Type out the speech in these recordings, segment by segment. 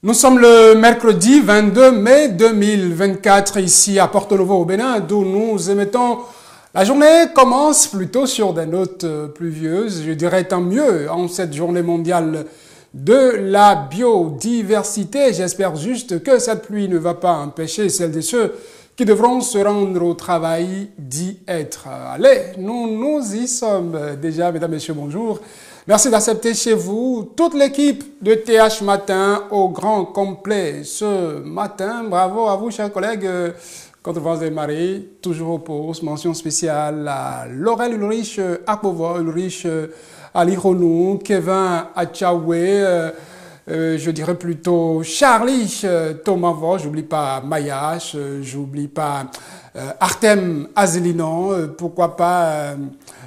Nous sommes le mercredi 22 mai 2024 ici à Porto-Novo au Bénin, d'où nous émettons. La journée commence plutôt sur des notes pluvieuses, je dirais tant mieux en cette journée mondiale de la biodiversité. J'espère juste que cette pluie ne va pas empêcher celles et ceux qui devront se rendre au travail d'y être. Allez, nous y sommes déjà, mesdames, messieurs, bonjour. Merci d'accepter chez vous toute l'équipe de TH Matin au grand complet ce matin. Bravo à vous, chers collègues. Contre vents et marées, toujours au poste. Mention spéciale à Laurel Ulrich Akbovo, Ulrich Ali Ronou, Kevin Achaoué, je dirais plutôt Charlie Thomas Vos, j'oublie pas Mayash, j'oublie pas Artem Azelinan, pourquoi pas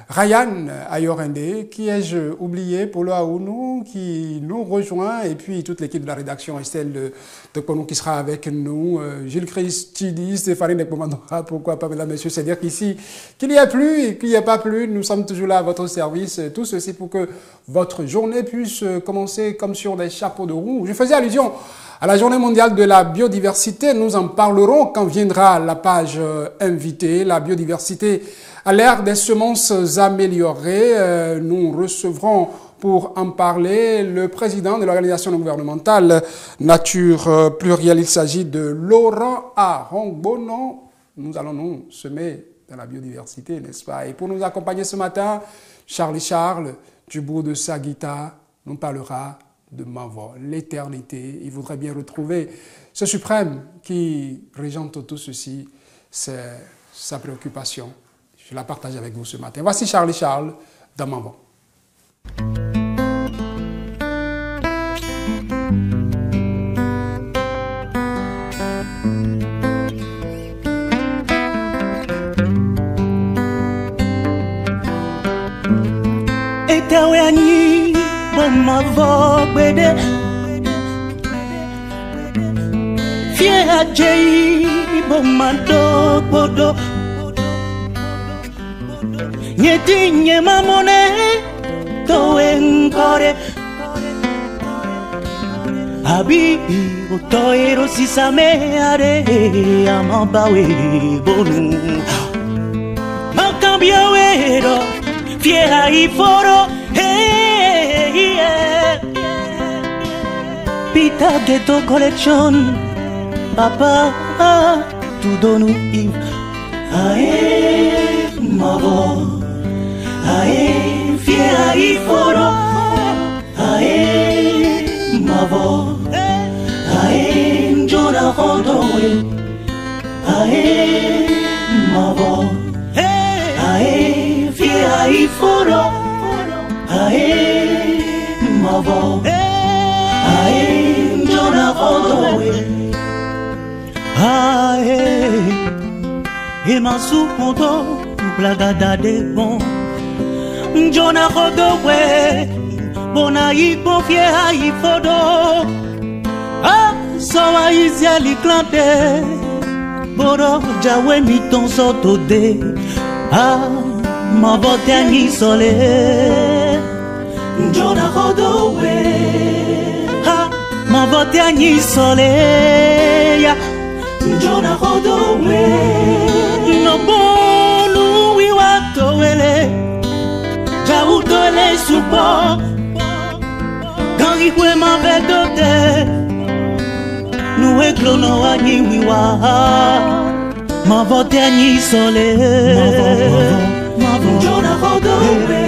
Ryan Ayorende, qui ai-je oublié, Polo Aounou, qui nous rejoint, et puis toute l'équipe de la rédaction, Estelle de Konou qui sera avec nous, Gilles Christidi, Stéphanie Nekpomandora, pourquoi pas, mesdames, messieurs, c'est-à-dire qu'ici, qu'il n'y a plus et qu'il n'y a pas plus, nous sommes toujours là à votre service, tout ceci pour que votre journée puisse commencer comme sur des chapeaux de roue. Je faisais allusion à la journée mondiale de la biodiversité, nous en parlerons quand viendra la page invitée, la biodiversité à l'ère des semences améliorées. Nous recevrons pour en parler le président de l'organisation non gouvernementale Nature Plurielle. Il s'agit de Laurent Arongbonon. Nous allons nous semer dans la biodiversité, n'est-ce pas? Et pour nous accompagner ce matin, Charles, du bout de sa guitare, nous parlera de Mavo, l'éternité. Il voudrait bien retrouver ce suprême qui régente tout ceci. C'est sa préoccupation. Je la partage avec vous ce matin. Voici Charles dans Mavo. Etawani Mavo bede Fia jei bomado bodo Nye mamone to enkore Abi otoero sisame are amabawe bonu Makambia wero fiera iforo hey Pita ghetto collection Papa tu donu if ae mavo Ae, fiera y foro Ae, mavo Ae, njona hondowe Ae, mavo Ae, fiera y foro Ae, mavo Ae, njona hondowe Ae, emasu ponto Blagada de bon Njona Rodowe, Bona Igbo Fiera Ifodo, Ah, Soa Iziali Klante, Boro Jawe Miton Sotode, Ah, Ma Botani Sole, Njona Rodowe, Ah, Ma Botani Sole, Njona Rodowe, No Bonu Wiwatowele. Jaouto les soupons Quand il faut m'en doter Nous éclonons à Niwiwa Ma vote à Ni soleil Jona Rodowe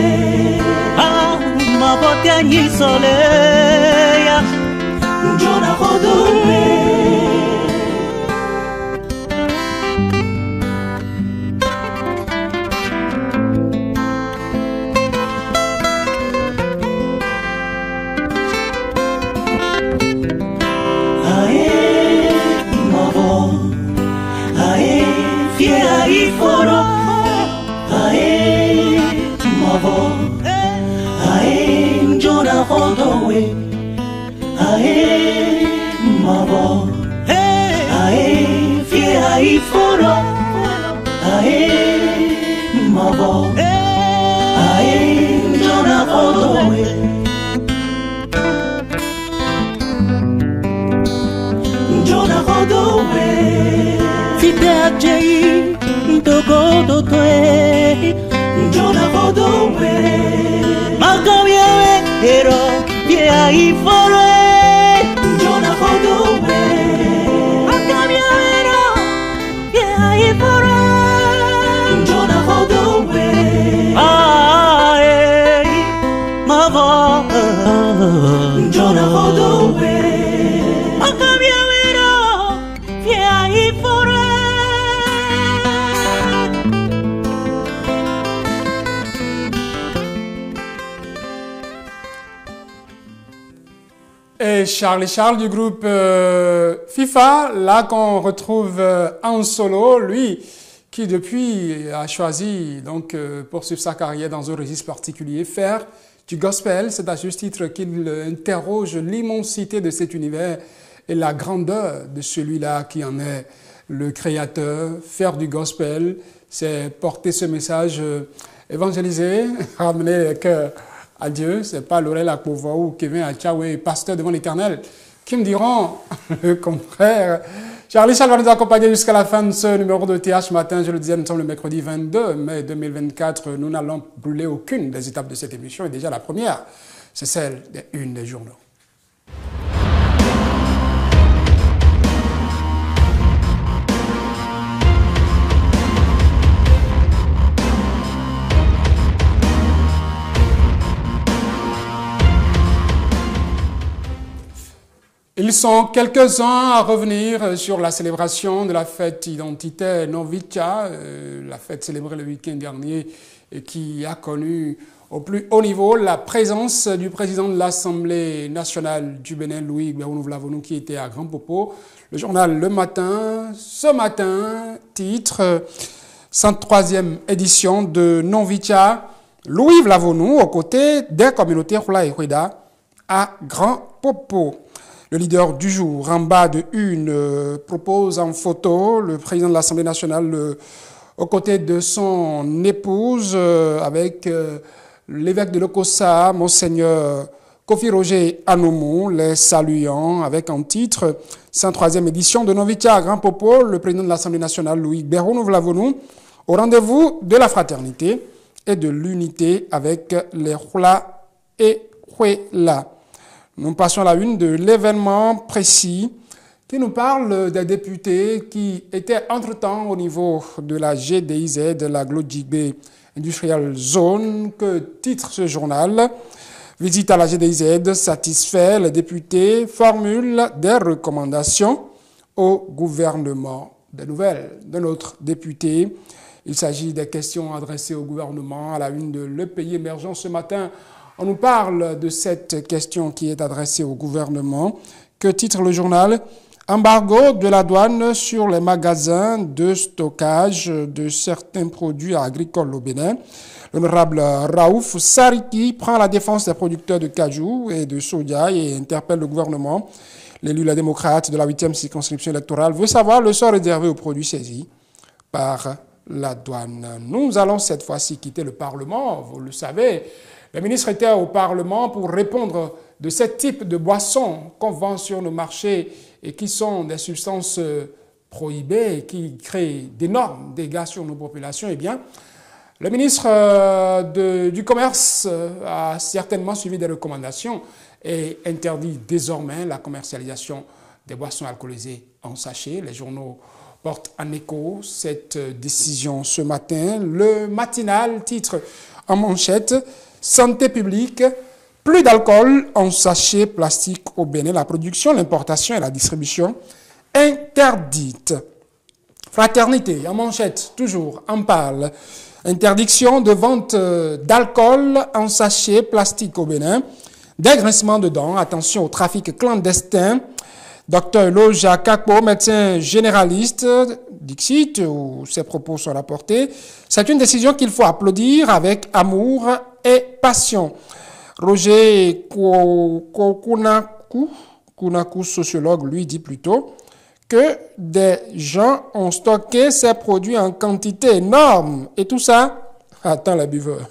Ma vote à Ni soleil Jona Rodowe Foro, ae, mavo, ae, njona hondowe, ae, mavo, ae, fiera foro, ae, mavo, ae, njona hondowe. Hodowe, Fidea Jei, Togo Toe, Jonah Hodowe, Makawia Hero, Via Ifore, Jonah Hodowe, Makawia Hero, Via Ifore, Jonah Hodowe, Mavo, Jonah Hodowe, Makawia Hero, Via Ifore. Et Charles du groupe FIFA, là qu'on retrouve en solo, lui qui depuis a choisi donc poursuivre sa carrière dans un registre particulier, faire du gospel. C'est à ce titre qu'il interroge l'immensité de cet univers et la grandeur de celui-là qui en est le créateur. Faire du gospel, c'est porter ce message évangélisé, ramener le cœur à Dieu. C'est pas Laurel Akpova ou Kevin Achaoué, pasteur devant l'Éternel, qui me diront le contraire. Charles va nous accompagner jusqu'à la fin de ce numéro de TH Matin. Je le disais, nous sommes le mercredi 22 mai 2024. Nous n'allons brûler aucune des étapes de cette émission. Et déjà la première, c'est celle des unes des journaux. Ils sont quelques-uns à revenir sur la célébration de la fête identitaire Novicha, la fête célébrée le week-end dernier et qui a connu au plus haut niveau la présence du président de l'Assemblée nationale du Bénin, Louis Gbérounou-Vlavonou, qui était à Grand Popo. Le journal Le Matin, ce matin, titre 103e édition de Novicha, Louis Vlavonou aux côtés des communautés Hula et Huida à Grand Popo. Le leader du jour, en bas de une, propose en photo le président de l'Assemblée nationale aux côtés de son épouse avec l'évêque de Lokossa, Monseigneur Kofi Roger Anoumou, les saluant avec en titre 103e édition de Novicha à Grand Popo, le président de l'Assemblée nationale Louis Gbérounou-Vlavonou au rendez-vous de la fraternité et de l'unité avec les Hula et Huela. Nous passons à la une de l'événement précis qui nous parle des députés qui étaient entre-temps au niveau de la GDIZ, de la Glodjigbe Industrial Zone, que titre ce journal. Visite à la GDIZ satisfait, les députés formulent des recommandations au gouvernement. Des nouvelles de notre député. Il s'agit des questions adressées au gouvernement à la une de Le Pays émergent ce matin. On nous parle de cette question qui est adressée au gouvernement. Que titre le journal? Embargo de la douane sur les magasins de stockage de certains produits agricoles au Bénin. L'honorable Raouf Sariki prend la défense des producteurs de cajou et de soja et interpelle le gouvernement. L'élu La Démocrate de la 8e circonscription électorale veut savoir le sort réservé aux produits saisis par la douane. Nous allons cette fois-ci quitter le Parlement, vous le savez. Le ministre était au Parlement pour répondre de ce type de boissons qu'on vend sur nos marchés et qui sont des substances prohibées et qui créent d'énormes dégâts sur nos populations. Eh bien, le ministre du Commerce a certainement suivi des recommandations et interdit désormais la commercialisation des boissons alcoolisées en sachet. Les journaux portent en écho cette décision ce matin. Le matinal titre en manchette « Santé publique, plus d'alcool en sachet plastique au Bénin, la production, l'importation et la distribution interdite. » Fraternité, en manchette, toujours, en parle. Interdiction de vente d'alcool en sachet plastique au Bénin. Dégrincement de dents, attention au trafic clandestin. Docteur Loja Kakpo, médecin généraliste, Dixit, où ses propos sont rapportés. C'est une décision qu'il faut applaudir avec amour et passion. Roger Kunaku, sociologue, lui dit plutôt que des gens ont stocké ces produits en quantité énorme. Et tout ça, attends les buveurs.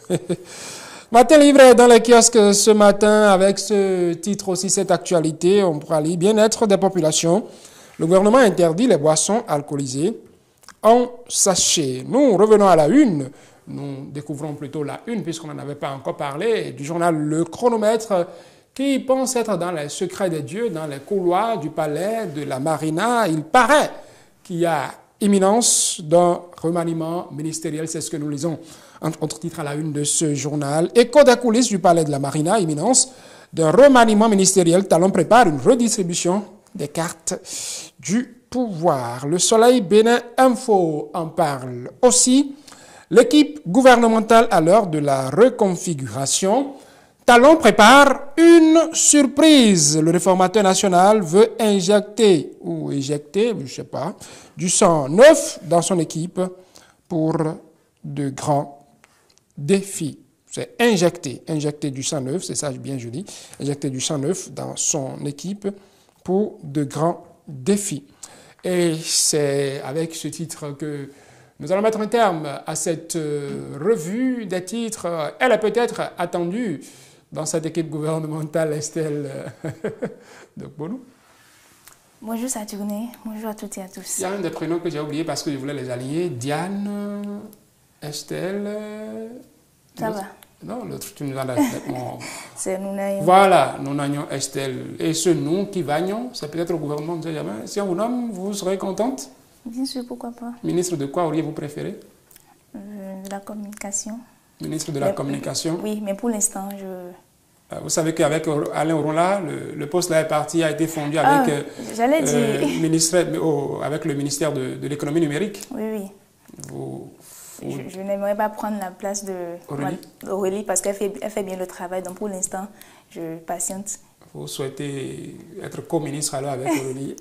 Matin livré dans les kiosques ce matin avec ce titre aussi, cette actualité, on pourra lire bien-être des populations. Le gouvernement interdit les boissons alcoolisées en sachet. Nous revenons à la une. Nous découvrons plutôt la une, puisqu'on n'en avait pas encore parlé, du journal Le Chronomètre, qui pense être dans les secrets des dieux, dans les couloirs du palais de la Marina. Il paraît qu'il y a imminence d'un remaniement ministériel. C'est ce que nous lisons entre titres à la une de ce journal. Écho des coulisses du palais de la Marina, imminence d'un remaniement ministériel. Talon prépare une redistribution des cartes du pouvoir. Le Soleil Bénin Info en parle aussi. L'équipe gouvernementale à l'heure de la reconfiguration. Talon prépare une surprise. Le réformateur national veut injecter, ou éjecter, je ne sais pas, du sang neuf dans son équipe pour de grands défis. C'est injecter du sang neuf, c'est ça bien joli, injecter du sang neuf dans son équipe pour de grands défis. Et c'est avec ce titre que nous allons mettre un terme à cette revue des titres. Elle est peut-être attendue dans cette équipe gouvernementale, Estelle de Bonou. Bonjour Saturné, bonjour à toutes et à tous. Il y a un des prénoms que j'ai oublié parce que je voulais les aligner. Diane, Estelle... Ça va? Non, l'autre, tu nous en as... C'est Nounayon. Voilà, Nounayon, Estelle. Et ce nom qui va, c'est peut-être au gouvernement, on ne sait jamais. Si on vous nomme, vous serez contente? Bien sûr, pourquoi pas. Ministre de quoi auriez-vous préféré? De la communication. Ministre de la communication? Oui, mais pour l'instant, je... Vous savez qu'avec Alain Oronla, le poste là est parti, a été fondu avec, avec le ministère de l'économie numérique. Oui. Je n'aimerais pas prendre la place d'Aurélie parce qu'elle fait bien le travail. Donc pour l'instant, je patiente. Vous souhaitez être co-ministre alors avec Aurélie?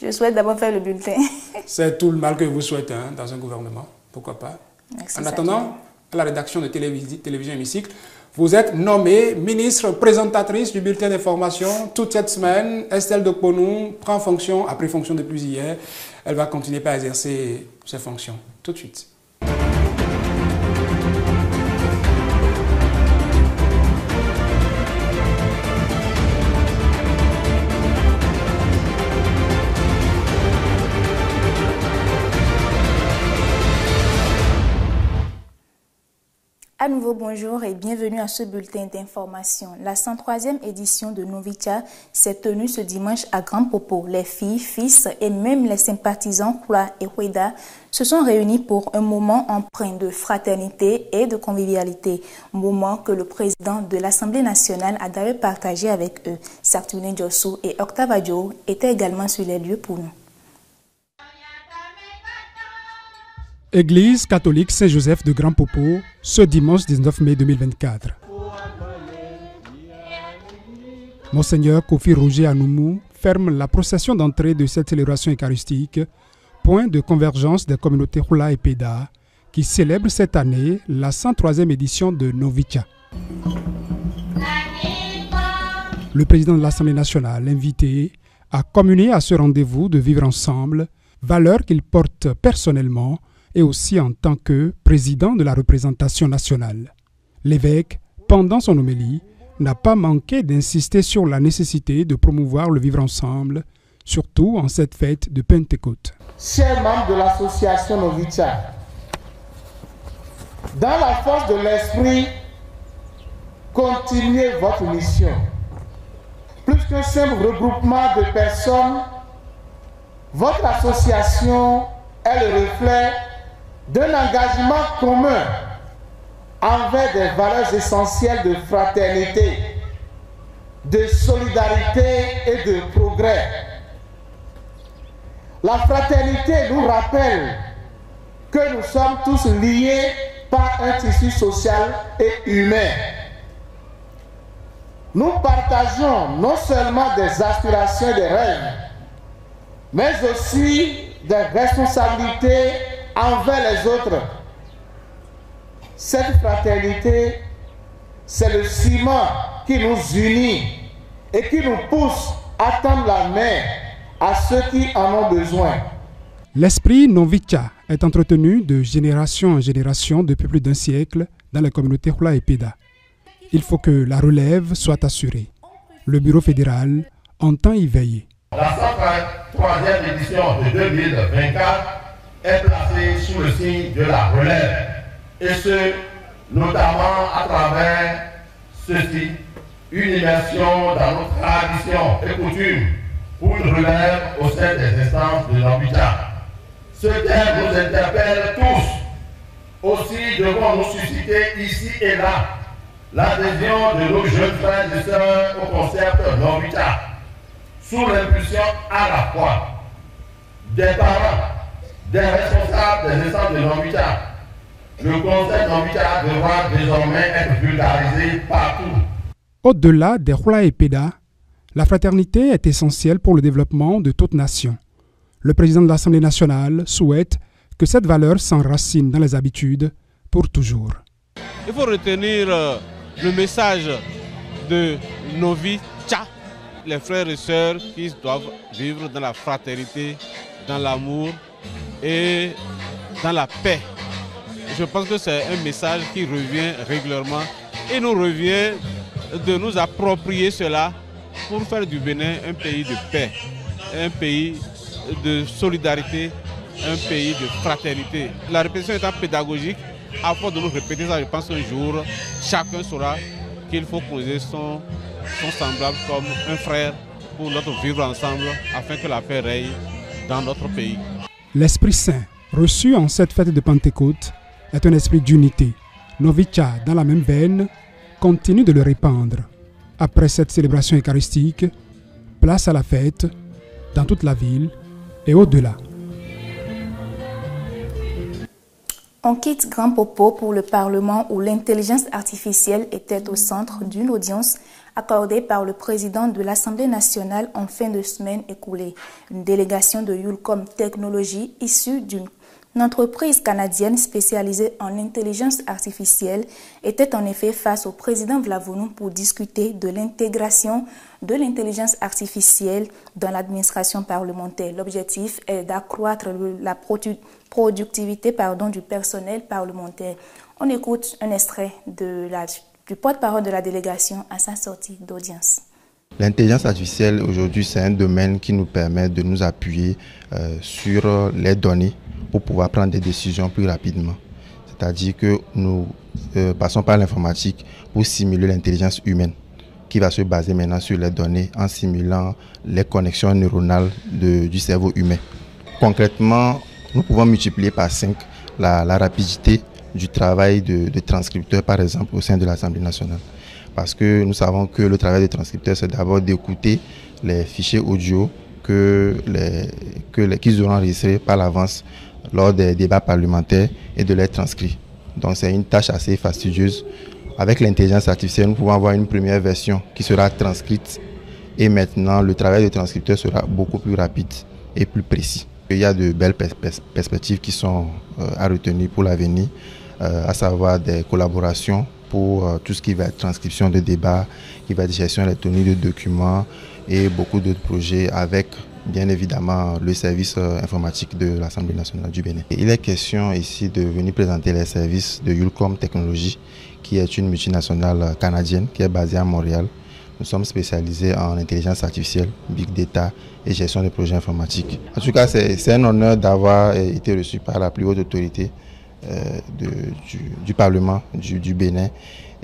Je souhaite d'abord faire le bulletin. C'est tout le mal que vous souhaitez dans un gouvernement. Pourquoi pas? Merci, en attendant, à la rédaction de Télévision Hémicycle, vous êtes nommée ministre présentatrice du bulletin d'information toute cette semaine. Estelle de Bonou prend fonction, a pris fonction depuis hier. Elle va continuer par exercer ses fonctions tout de suite. À nouveau, bonjour et bienvenue à ce bulletin d'information. La 103e édition de Novicha s'est tenue ce dimanche à Grand Popo. Les filles, fils et même les sympathisants Kula et Hueda se sont réunis pour un moment empreint de fraternité et de convivialité. Moment que le président de l'Assemblée nationale a d'ailleurs partagé avec eux. Sartuné Djossou et Octave Adjo étaient également sur les lieux pour nous. Église catholique Saint-Joseph de Grand Popo, ce dimanche 19 mai 2024. Monseigneur Kofi Roger Anoumou ferme la procession d'entrée de cette célébration eucharistique, point de convergence des communautés Hula et Peda, qui célèbrent cette année la 103e édition de Novicha. Le président de l'Assemblée nationale, invité à communier à ce rendez-vous de vivre ensemble, valeur qu'il porte personnellement et aussi en tant que président de la représentation nationale. L'évêque, pendant son homélie, n'a pas manqué d'insister sur la nécessité de promouvoir le vivre ensemble, surtout en cette fête de Pentecôte. Chers membres de l'association Novicha, dans la force de l'esprit, continuez votre mission. Plus qu'un simple regroupement de personnes, votre association est le reflet d'un engagement commun envers des valeurs essentielles de fraternité, de solidarité et de progrès. La fraternité nous rappelle que nous sommes tous liés par un tissu social et humain. Nous partageons non seulement des aspirations et des rêves, mais aussi des responsabilités envers les autres. Cette fraternité, c'est le ciment qui nous unit et qui nous pousse à tendre la main à ceux qui en ont besoin. L'esprit Novicha est entretenu de génération en génération depuis plus d'un siècle dans les communautés Hula et Peda. Il faut que la relève soit assurée. Le bureau fédéral entend y veiller. La troisième édition de 2024 est placée sous le signe de la relève. Et ce, notamment à travers ceci, une immersion dans nos traditions et coutumes pour une relève au sein des instances de l'Ambita. Ce thème nous interpelle tous. Aussi devons-nous susciter ici et là l'adhésion de nos jeunes frères et sœurs au concept L'Ambita, sous l'impulsion à la fois des parents, des responsables des instances de L'Ambita. Le concept L'Ambita devra désormais être vulgarisé partout. Au-delà des Hula et Peda, la fraternité est essentielle pour le développement de toute nation. Le président de l'Assemblée nationale souhaite que cette valeur s'enracine dans les habitudes pour toujours. Il faut retenir le message de Novi Cha, les frères et sœurs qui doivent vivre dans la fraternité, dans l'amour et dans la paix. Je pense que c'est un message qui revient régulièrement et nous revient de nous approprier cela pour faire du Bénin un pays de paix, un pays de solidarité, un pays de fraternité. La répétition étant pédagogique, à force de nous répéter ça, je pense qu'un jour, chacun saura qu'il faut poser son semblable comme un frère pour notre vivre ensemble afin que la paix règne dans notre pays. L'Esprit Saint, reçu en cette fête de Pentecôte, est un esprit d'unité. Novi Cha, dans la même veine, continue de le répandre. Après cette célébration eucharistique, place à la fête dans toute la ville et au-delà. On quitte Grand Popo pour le Parlement où l'intelligence artificielle était au centre d'une audience accordée par le président de l'Assemblée nationale en fin de semaine écoulée. Une délégation de Yulcom Technologies issue d'une entreprise canadienne spécialisée en intelligence artificielle était en effet face au président Vlavonou pour discuter de l'intégration de l'intelligence artificielle dans l'administration parlementaire. L'objectif est d'accroître la productivité du personnel parlementaire. On écoute un extrait du porte-parole de la délégation à sa sortie d'audience. L'intelligence artificielle aujourd'hui c'est un domaine qui nous permet de nous appuyer sur les données pour pouvoir prendre des décisions plus rapidement. C'est-à-dire que nous passons par l'informatique pour simuler l'intelligence humaine qui va se baser maintenant sur les données en simulant les connexions neuronales du cerveau humain. Concrètement, nous pouvons multiplier par 5 la rapidité du travail de transcripteur, par exemple, au sein de l'Assemblée nationale. Parce que nous savons que le travail de transcripteur, c'est d'abord d'écouter les fichiers audio qu'ils auront enregistrés par l'avance lors des débats parlementaires et de les transcrire. Donc c'est une tâche assez fastidieuse. Avec l'intelligence artificielle, nous pouvons avoir une première version qui sera transcrite et maintenant le travail de transcripteur sera beaucoup plus rapide et plus précis. Il y a de belles perspectives qui sont à retenir pour l'avenir, à savoir des collaborations pour tout ce qui va être transcription de débats, qui va être gestion électronique de documents et beaucoup d'autres projets avec bien évidemment le service informatique de l'Assemblée nationale du Bénin. Il est question ici de venir présenter les services de Yulcom Technologies, qui est une multinationale canadienne qui est basée à Montréal. Nous sommes spécialisés en intelligence artificielle, big data et gestion de projets informatiques. En tout cas, c'est un honneur d'avoir été reçu par la plus haute autorité du Parlement du Bénin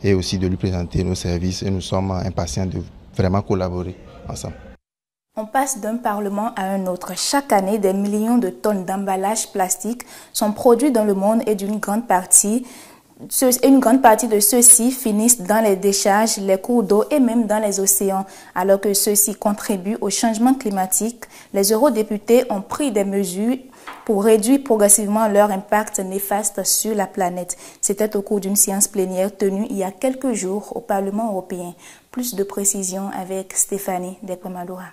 et aussi de lui présenter nos services. Et nous sommes impatients de vraiment collaborer ensemble. On passe d'un parlement à un autre. Chaque année, des millions de tonnes d'emballages plastiques sont produits dans le monde et une grande partie de ceux-ci finissent dans les décharges, les cours d'eau et même dans les océans. Alors que ceux-ci contribuent au changement climatique, les eurodéputés ont pris des mesures pour réduire progressivement leur impact néfaste sur la planète. C'était au cours d'une séance plénière tenue il y a quelques jours au Parlement européen. Plus de précisions avec Stéphanie Dekwemadora.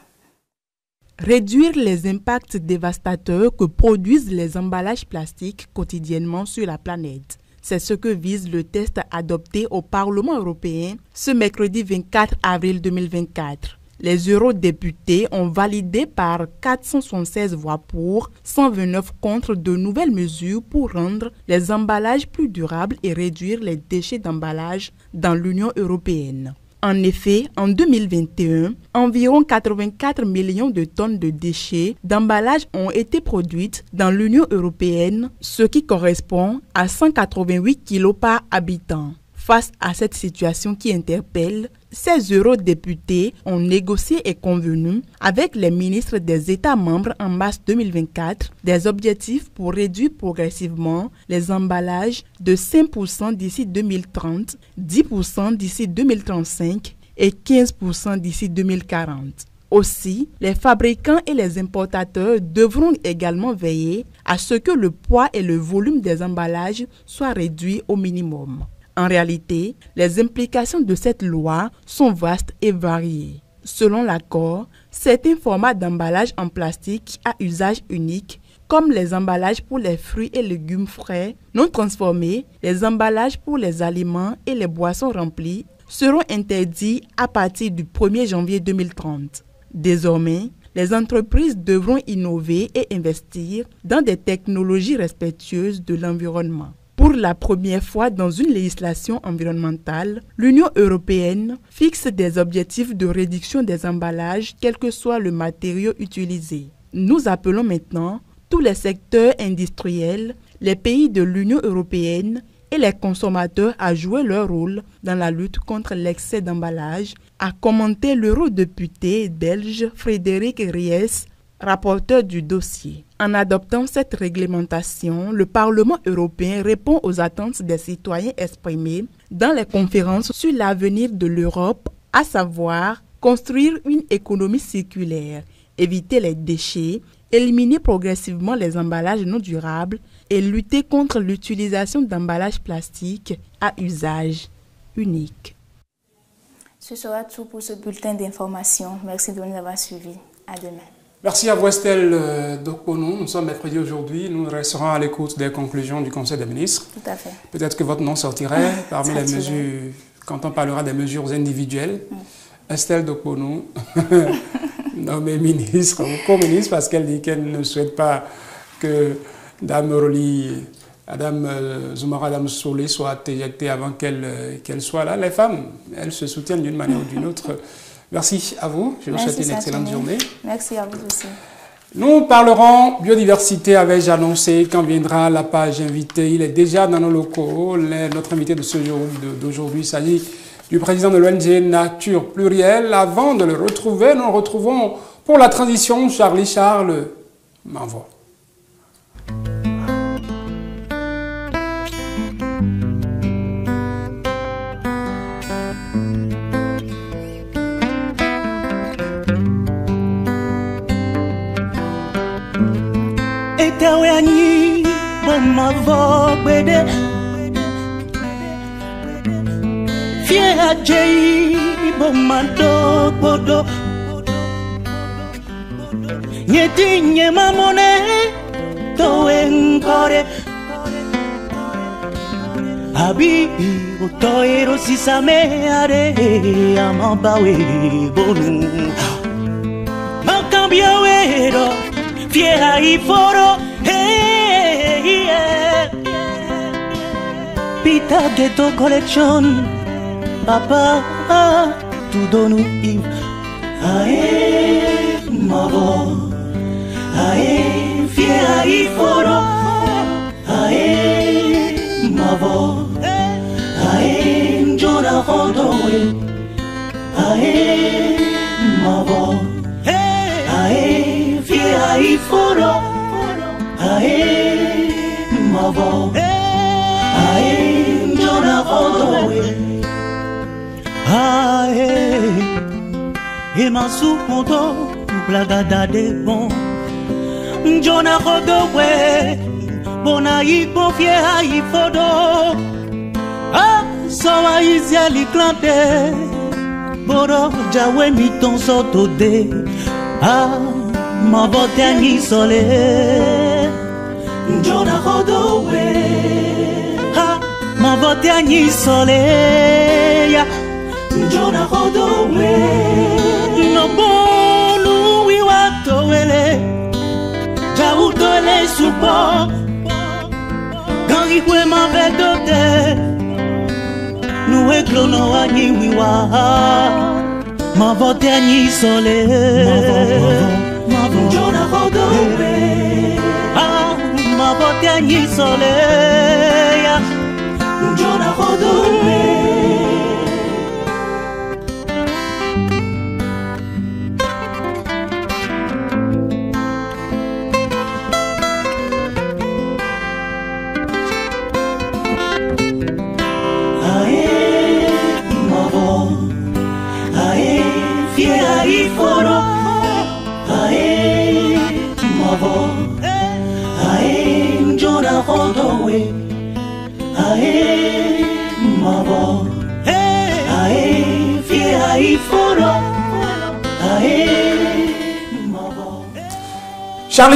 Réduire les impacts dévastateurs que produisent les emballages plastiques quotidiennement sur la planète. C'est ce que vise le texte adopté au Parlement européen ce mercredi 24 avril 2024. Les eurodéputés ont validé par 476 voix pour, 129 contre de nouvelles mesures pour rendre les emballages plus durables et réduire les déchets d'emballage dans l'Union européenne. En effet, en 2021, environ 84 millions de tonnes de déchets d'emballage ont été produites dans l'Union européenne, ce qui correspond à 188 kilos par habitant. Face à cette situation qui interpelle, ces eurodéputés ont négocié et convenu avec les ministres des États membres en mars 2024 des objectifs pour réduire progressivement les emballages de 5% d'ici 2030, 10% d'ici 2035 et 15% d'ici 2040. Aussi, les fabricants et les importateurs devront également veiller à ce que le poids et le volume des emballages soient réduits au minimum. En réalité, les implications de cette loi sont vastes et variées. Selon l'accord, certains formats d'emballage en plastique à usage unique, comme les emballages pour les fruits et légumes frais, non transformés, les emballages pour les aliments et les boissons remplies, seront interdits à partir du 1er janvier 2030. Désormais, les entreprises devront innover et investir dans des technologies respectueuses de l'environnement. Pour la première fois dans une législation environnementale, l'Union européenne fixe des objectifs de réduction des emballages, quel que soit le matériau utilisé. Nous appelons maintenant tous les secteurs industriels, les pays de l'Union européenne et les consommateurs à jouer leur rôle dans la lutte contre l'excès d'emballage, a commenté l'eurodéputé belge Frédéric Ries, rapporteur du dossier. En adoptant cette réglementation, le Parlement européen répond aux attentes des citoyens exprimées dans les conférences sur l'avenir de l'Europe, à savoir construire une économie circulaire, éviter les déchets, éliminer progressivement les emballages non durables et lutter contre l'utilisation d'emballages plastiques à usage unique. Ce sera tout pour ce bulletin d'information. Merci de nous avoir suivis. À demain. Merci à vous, Estelle Dokponou. Nous sommes mercredi aujourd'hui. Nous resterons à l'écoute des conclusions du Conseil des ministres. Tout à fait. Peut-être que votre nom sortirait parmi les mesures, quand on parlera des mesures individuelles. Estelle Dokponou, nommée ministre ou co-ministre, parce qu'elle dit qu'elle ne souhaite pas que Dame Zoumara Adam Solé soit éjectée avant qu'elle soit là. Les femmes, elles se soutiennent d'une manière ou d'une autre. Merci à vous. Je vous souhaite une excellente journée. Merci à vous aussi. Nous parlerons biodiversité, avais-je annoncé, quand viendra la page invitée. Il est déjà dans nos locaux. Notre invité de ce jour, d'aujourd'hui, il s'agit du président de l'ONG Nature Plurielle. Avant de le retrouver, nous le retrouvons pour la transition Charles m'envoie. Tawanyi bama vogbede Fie ajei bama dogodo Nyeti nye mamone to enkore Abi utoiro sisame are amabawe bonu Makambia wero Fie aiforo Pita Ghetto Collection Papa tu donu im Ae mavo Ae fie ai foro Ae mavo Ae njona hondowe Ae mavo Ae fie ai foro Ae mavo Ae njona hondowe Ae Emasu moto blagada de bon Njona hondowe Bona ipo fie ai fodo Sawa iziali klante Boro jawe miton soto de Ma vote ani sole Njona hodowe Ma vote ani sole Njona hodowe No bonu wiwatowele Jautole supo Gangi kwe ma vedote Nu we klono wa ni wiwa ma vote ni sole Njona Rodowe ah ma vote ni sole ya Njona Rodowe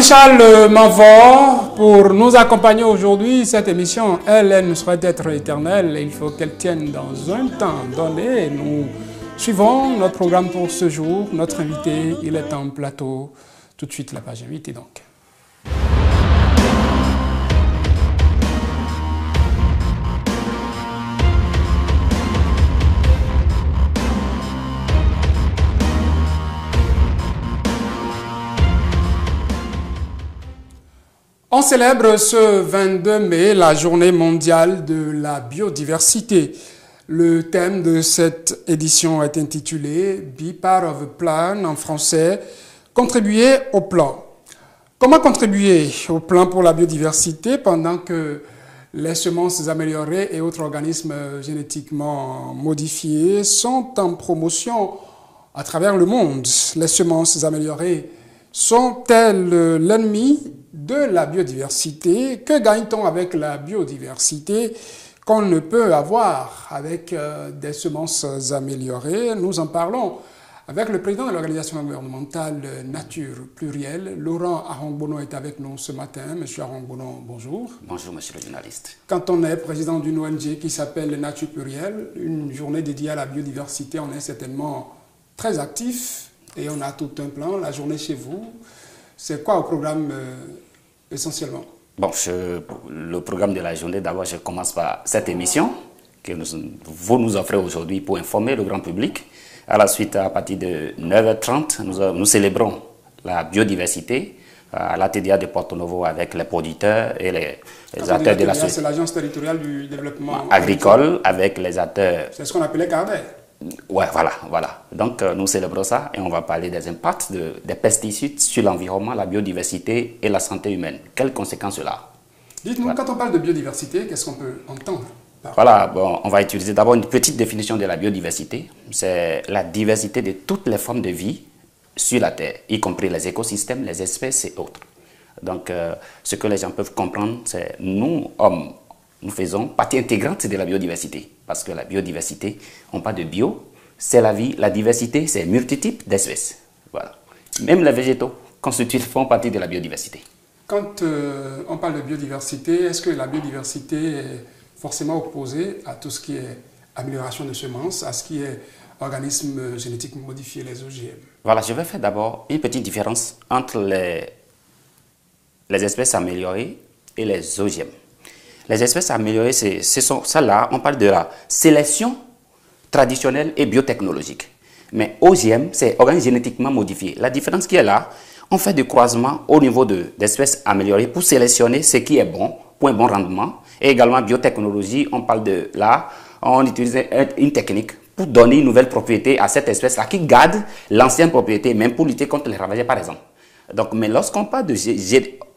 Charles Mavor, pour nous accompagner aujourd'hui, cette émission, elle ne saurait être éternelle. Il faut qu'elle tienne dans un temps donné. Nous suivons notre programme pour ce jour. Notre invité, il est en plateau. Tout de suite, la page invitée donc. On célèbre ce 22 mai la journée mondiale de la biodiversité. Le thème de cette édition est intitulé « Be part of a plan » en français, « Contribuer au plan ». Comment contribuer au plan pour la biodiversité pendant que les semences améliorées et autres organismes génétiquement modifiés sont en promotion à travers le monde? Les semences améliorées sont-elles l'ennemi de la biodiversité? Que gagne-t-on avec la biodiversité qu'on ne peut avoir avec des semences améliorées? Nous en parlons avec le président de l'organisation gouvernementale Nature Plurielle. Laurent Arongbono est avec nous ce matin. Monsieur Arongbono, bonjour. Bonjour, monsieur le journaliste. Quand on est président d'une ONG qui s'appelle Nature Plurielle, une journée dédiée à la biodiversité, on est certainement très actif et on a tout un plan. La journée chez vous, c'est quoi au programme essentiellement? Bon, le programme de la journée, d'abord, je commence par cette émission que vous nous offrez aujourd'hui pour informer le grand public. À la suite, à partir de 9h30, nous célébrons la biodiversité à l'ATDA de Porto Novo avec les producteurs et les acteurs de la société. C'est l'Agence territoriale du développement agricole avec les acteurs. C'est ce qu'on appelait CARDER. Ouais, voilà. Donc, nous célébrons ça et on va parler des impacts des pesticides sur l'environnement, la biodiversité et la santé humaine. Quelles conséquences cela a? Dites-nous, voilà. Quand on parle de biodiversité, qu'est-ce qu'on peut entendre? Voilà, bon, on va utiliser d'abord une petite définition de la biodiversité. C'est la diversité de toutes les formes de vie sur la Terre, y compris les écosystèmes, les espèces et autres. Donc, ce que les gens peuvent comprendre, c'est nous, hommes, nous faisons partie intégrante de la biodiversité. Parce que la biodiversité, on parle de bio, c'est la vie. La diversité, c'est multitype d'espèces. Voilà. Même les végétaux font partie de la biodiversité. Quand on parle de biodiversité, est-ce que la biodiversité est forcément opposée à tout ce qui est amélioration de semences, à ce qui est organismes génétiquement modifiés, les OGM? Voilà, je vais faire d'abord une petite différence entre les espèces améliorées et les OGM. Les espèces améliorées, ce sont ça-là, on parle de la sélection traditionnelle et biotechnologique. Mais OGM, c'est organisme génétiquement modifié. La différence qui est là, on fait du croisement au niveau d'espèces améliorées pour sélectionner ce qui est bon, pour un bon rendement. Et également biotechnologie, on parle de là, on utilise une technique pour donner une nouvelle propriété à cette espèce-là qui garde l'ancienne propriété, même pour lutter contre les ravageurs par exemple. Donc, mais lorsqu'on parle de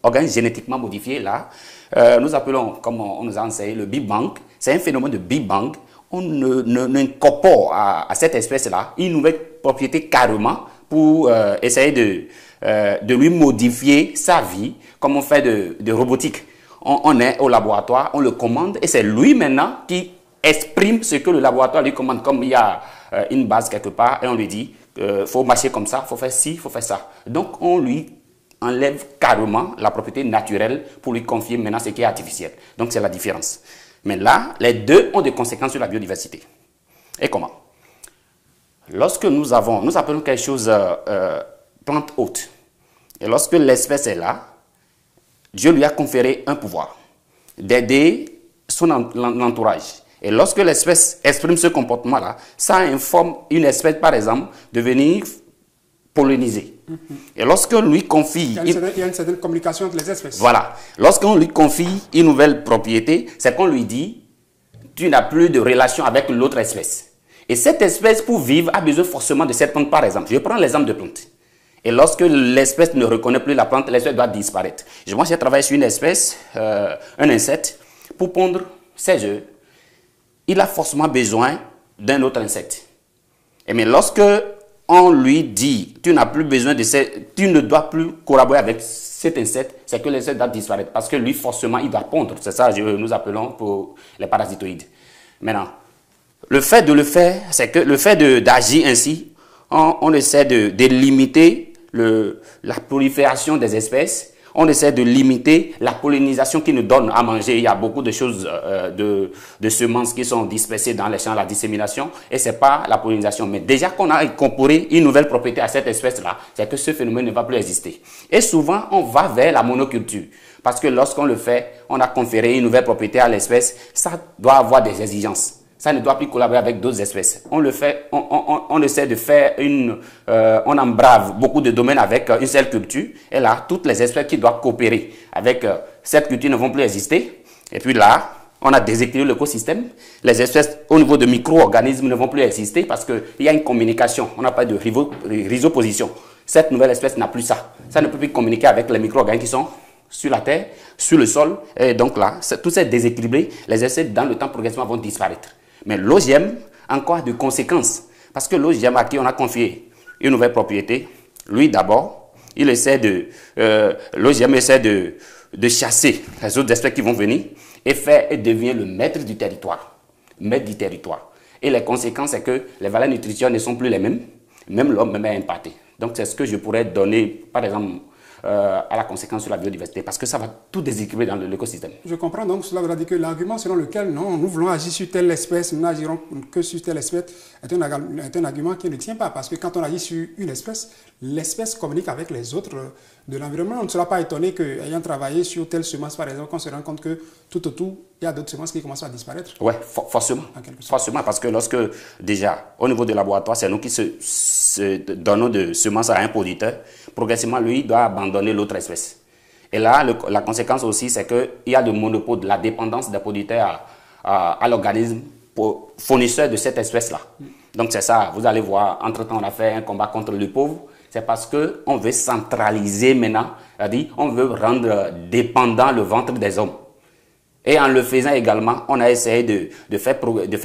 organismes génétiquement modifiés, là, nous appelons, comme on nous a enseigné, le Big Bang. C'est un phénomène de Big Bang. On incorpore à cette espèce-là une nouvelle propriété carrément pour essayer de lui modifier sa vie, comme on fait de robotique. On est au laboratoire, on le commande et c'est lui maintenant qui exprime ce que le laboratoire lui commande. Comme il y a une base quelque part et on lui dit faut marcher comme ça, faut faire ci, faut faire ça. Donc on lui enlève carrément la propriété naturelle pour lui confier maintenant ce qui est artificiel. Donc c'est la différence. Mais là, les deux ont des conséquences sur la biodiversité. Et comment? Lorsque nous appelons quelque chose plante haute. Et lorsque l'espèce est là, Dieu lui a conféré un pouvoir d'aider son entourage. Et lorsque l'espèce exprime ce comportement-là, ça informe une espèce, par exemple, de venir polliniser. Et lorsqu'on lui confie... Il y a une certaine communication entre les espèces. Voilà. Lorsqu'on lui confie une nouvelle propriété, c'est qu'on lui dit, tu n'as plus de relation avec l'autre espèce. Et cette espèce, pour vivre, a besoin forcément de cette plante, par exemple. Je prends l'exemple de plante. Et lorsque l'espèce ne reconnaît plus la plante, l'espèce doit disparaître. Moi, j'ai travaillé sur une espèce, un insecte, pour pondre ses œufs. Il a forcément besoin d'un autre insecte. Mais lorsque on lui dit, tu n'as plus besoin de tu ne dois plus collaborer avec cet insecte, c'est que l'insecte doit disparaître. Parce que lui, forcément, il doit pondre. C'est ça que nous appelons pour les parasitoïdes. Maintenant, le fait de le faire, c'est que le fait d'agir ainsi, on essaie de limiter la prolifération des espèces. On essaie de limiter la pollinisation qui nous donne à manger. Il y a beaucoup de choses, de semences qui sont dispersées dans les champs, la dissémination, et ce n'est pas la pollinisation. Mais déjà qu'on a incorporé une nouvelle propriété à cette espèce-là, c'est que ce phénomène ne va plus exister. Et souvent, on va vers la monoculture. Parce que lorsqu'on le fait, on a conféré une nouvelle propriété à l'espèce, ça doit avoir des exigences. Ça ne doit plus collaborer avec d'autres espèces. On le fait, on essaie de faire on embrave beaucoup de domaines avec une seule culture. Et là, toutes les espèces qui doivent coopérer avec cette culture ne vont plus exister. Et puis là, on a déséquilibré l'écosystème. Les espèces au niveau de micro-organismes ne vont plus exister parce qu'il y a une communication. On n'a pas de rhizoposition. Cette nouvelle espèce n'a plus ça. Ça ne peut plus communiquer avec les micro-organismes qui sont sur la terre, sur le sol. Et donc là, tout ça est déséquilibré. Les espèces, dans le temps, progressivement, vont disparaître. Mais l'OGM a encore de conséquences. Parce que l'OGM à qui on a confié une nouvelle propriété, lui d'abord, l'OGM essaie de chasser les autres espèces qui vont venir et devient le maître du territoire. Et les conséquences, c'est que les valeurs nutritionnelles ne sont plus les mêmes. Même l'homme est impacté. Donc c'est ce que je pourrais donner, par exemple, à la conséquence sur la biodiversité, parce que ça va tout déséquilibrer dans l'écosystème. Je comprends, donc cela veut dire que l'argument selon lequel non, nous voulons agir sur telle espèce, nous n'agirons que sur telle espèce, est un argument qui ne tient pas, parce que quand on agit sur une espèce, l'espèce communique avec les autres de l'environnement. On ne sera pas étonné qu'ayant travaillé sur telle semence, par exemple, qu'on se rende compte que tout autour, il y a d'autres semences qui commencent à disparaître. Oui, forcément. Forcément, parce que lorsque, déjà, au niveau du laboratoire, c'est nous qui donnons de semences à un producteur, progressivement, lui, doit abandonner l'autre espèce. Et là, la conséquence aussi, c'est qu'il y a le monopole de la dépendance des producteurs à l'organisme fournisseur de cette espèce-là. Donc, c'est ça. Vous allez voir, entre-temps, on a fait un combat contre le pauvre. C'est parce qu'on veut centraliser maintenant, c'est-à-dire on veut rendre dépendant le ventre des hommes. Et en le faisant également, on a essayé de faire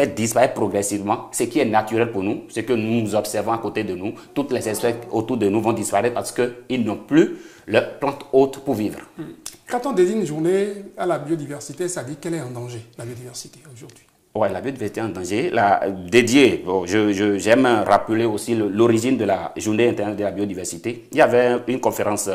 disparaître progressivement ce qui est naturel pour nous, ce que nous observons à côté de nous. Toutes les espèces autour de nous vont disparaître parce qu'ils n'ont plus leurs plantes hautes pour vivre. Quand on désigne une journée à la biodiversité, ça dit qu'elle est en danger, la biodiversité, aujourd'hui. Oui, la biodiversité en danger. Dédiée, j'aime rappeler aussi l'origine de la journée internationale de la biodiversité. Il y avait une conférence,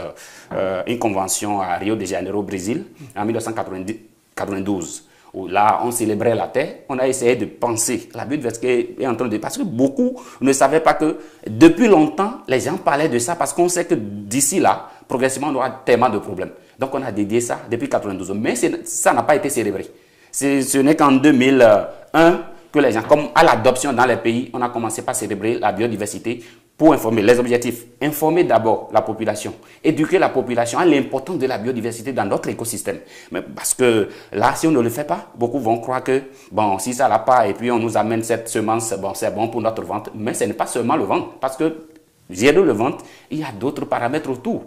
une convention à Rio de Janeiro, au Brésil, en 1992, où là, on célébrait la Terre. On a essayé de penser. La biodiversité est en train de... Parce que beaucoup ne savaient pas que depuis longtemps, les gens parlaient de ça parce qu'on sait que d'ici là, progressivement, on aura tellement de problèmes. Donc, on a dédié ça depuis 1992. Mais ça n'a pas été célébré. Ce n'est qu'en 2001 que les gens, comme à l'adoption dans les pays, on a commencé par célébrer la biodiversité pour informer les objectifs. Informer d'abord la population, éduquer la population à l'importance de la biodiversité dans notre écosystème. Mais parce que là, si on ne le fait pas, beaucoup vont croire que, bon, si ça l'a pas et puis on nous amène cette semence, bon, c'est bon pour notre ventre. Mais ce n'est pas seulement le ventre, parce que gérer le ventre, il y a d'autres paramètres autour.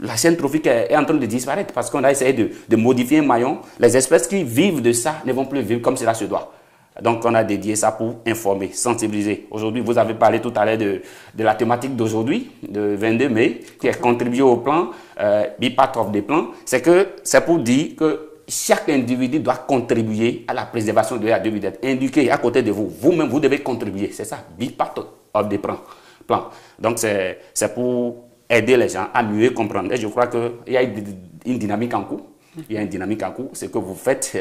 La chaîne trophique est en train de disparaître parce qu'on a essayé de modifier un maillon. Les espèces qui vivent de ça ne vont plus vivre comme cela se doit. Donc, on a dédié ça pour informer, sensibiliser. Aujourd'hui, vous avez parlé tout à l'heure de la thématique d'aujourd'hui, de 22 mai, qui est contribué au plan, be part of the plan. C'est pour dire que chaque individu doit contribuer à la préservation de la biodiversité. Indiqué à côté de vous. Vous-même, vous devez contribuer. C'est ça, be part of the plan. Donc, c'est pour aider les gens à mieux comprendre. Et je crois qu'il y a une dynamique en cours. Il y a une dynamique en cours. Ce que vous faites,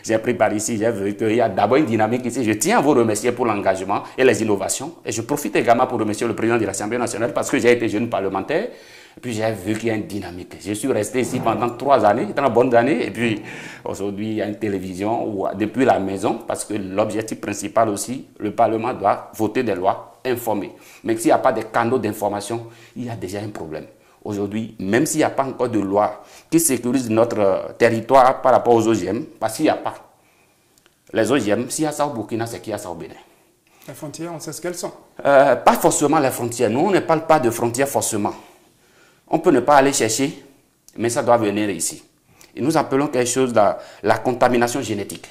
j'ai pris par ici, j'ai vu qu'il y a d'abord une dynamique ici. Je tiens à vous remercier pour l'engagement et les innovations. Et je profite également pour remercier le président de l'Assemblée nationale parce que j'ai été jeune parlementaire. Et puis j'ai vu qu'il y a une dynamique. Je suis resté ici pendant 3 années, 3 bonnes années. Et puis aujourd'hui, il y a une télévision depuis la maison, parce que l'objectif principal aussi, le Parlement doit voter des lois, informer. Mais s'il n'y a pas de canaux d'information, il y a déjà un problème. Aujourd'hui, même s'il n'y a pas encore de loi qui sécurise notre territoire par rapport aux OGM, parce qu'il n'y a pas. Les OGM, s'il y a ça au Burkina, c'est qu'il y a ça au Bénin. Les frontières, on sait ce qu'elles sont. Pas forcément les frontières. Nous, on ne parle pas de frontières forcément. On peut ne pas aller chercher, mais ça doit venir ici. Et nous appelons quelque chose la contamination génétique.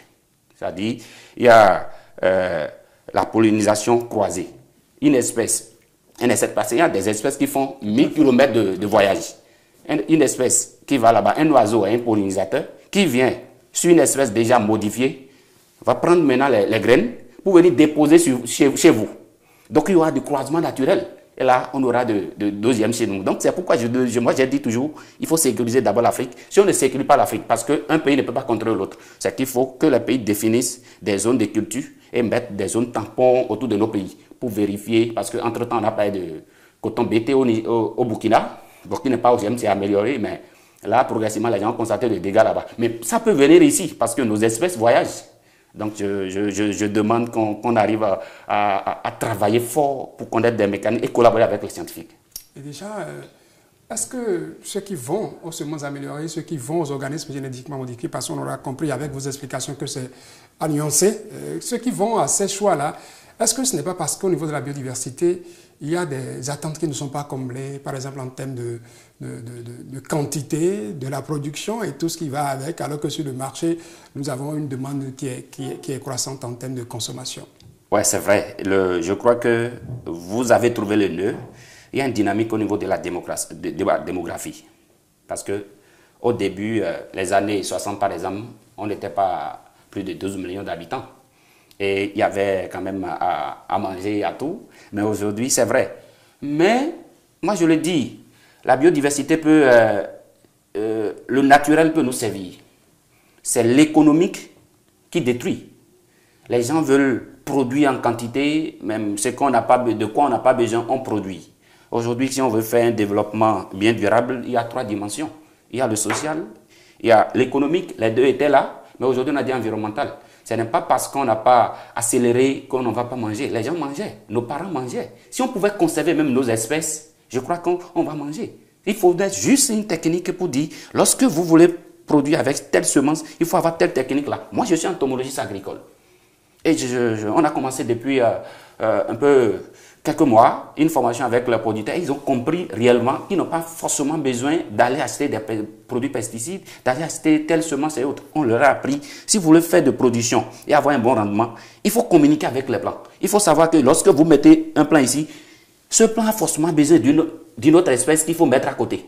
C'est-à-dire, il y a la pollinisation croisée. Une espèce, parce qu'il y a des espèces qui font 1000 km de voyage. Une espèce qui va là-bas, un oiseau, un pollinisateur, qui vient sur une espèce déjà modifiée, va prendre maintenant les graines pour venir déposer chez vous. Donc il y aura du croisement naturel. Et là, on aura de deuxième chez nous. Donc c'est pourquoi moi j'ai dit toujours, il faut sécuriser d'abord l'Afrique. Si on ne sécurise pas l'Afrique, parce qu'un pays ne peut pas contrôler l'autre, c'est qu'il faut que les pays définissent des zones de culture et mettent des zones tampons autour de nos pays pour vérifier, parce qu'entre-temps on a parlé de coton BT au Burkina. Burkina pas OGM, c'est amélioré, mais là progressivement les gens ont constaté des dégâts là-bas. Mais ça peut venir ici, parce que nos espèces voyagent. Donc je demande qu'on arrive à travailler fort pour connaître des mécanismes et collaborer avec les scientifiques. Et déjà, est-ce que ceux qui vont aux semences améliorées, ceux qui vont aux organismes génétiquement modifiés, parce qu'on aura compris avec vos explications que c'est à nuancer, ceux qui vont à ces choix-là, est-ce que ce n'est pas parce qu'au niveau de la biodiversité, il y a des attentes qui ne sont pas comblées, par exemple en termes de quantité, de la production et tout ce qui va avec, alors que sur le marché, nous avons une demande qui est croissante en termes de consommation? Oui, c'est vrai. Je crois que vous avez trouvé le nœud. Il y a une dynamique au niveau de la démographie. Parce qu'au début, les années 60 par exemple, on n'était pas à plus de 12 millions d'habitants. Et il y avait quand même à manger, à tout. Mais aujourd'hui, c'est vrai. Mais, moi je le dis, la biodiversité peut... le naturel peut nous servir. C'est l'économique qui détruit. Les gens veulent produire en quantité, même de quoi on n'a pas besoin, on produit. Aujourd'hui, si on veut faire un développement bien durable, il y a 3 dimensions. Il y a le social, il y a l'économique, les deux étaient là, mais aujourd'hui on a dit environnemental. Ce n'est pas parce qu'on n'a pas accéléré qu'on ne va pas manger. Les gens mangeaient, nos parents mangeaient. Si on pouvait conserver même nos espèces, je crois qu'on va manger. Il faudrait juste une technique pour dire, lorsque vous voulez produire avec telle semence, il faut avoir telle technique là. Moi, je suis entomologiste agricole. Et on a commencé depuis un peu quelques mois, une formation avec les producteurs. Ils ont compris réellement qu'ils n'ont pas forcément besoin d'aller acheter des produits pesticides, d'aller acheter telle semence et autres. On leur a appris, si vous voulez faire de production et avoir un bon rendement, il faut communiquer avec les plants. Il faut savoir que lorsque vous mettez un plant ici, ce plant a forcément besoin d'une autre espèce qu'il faut mettre à côté.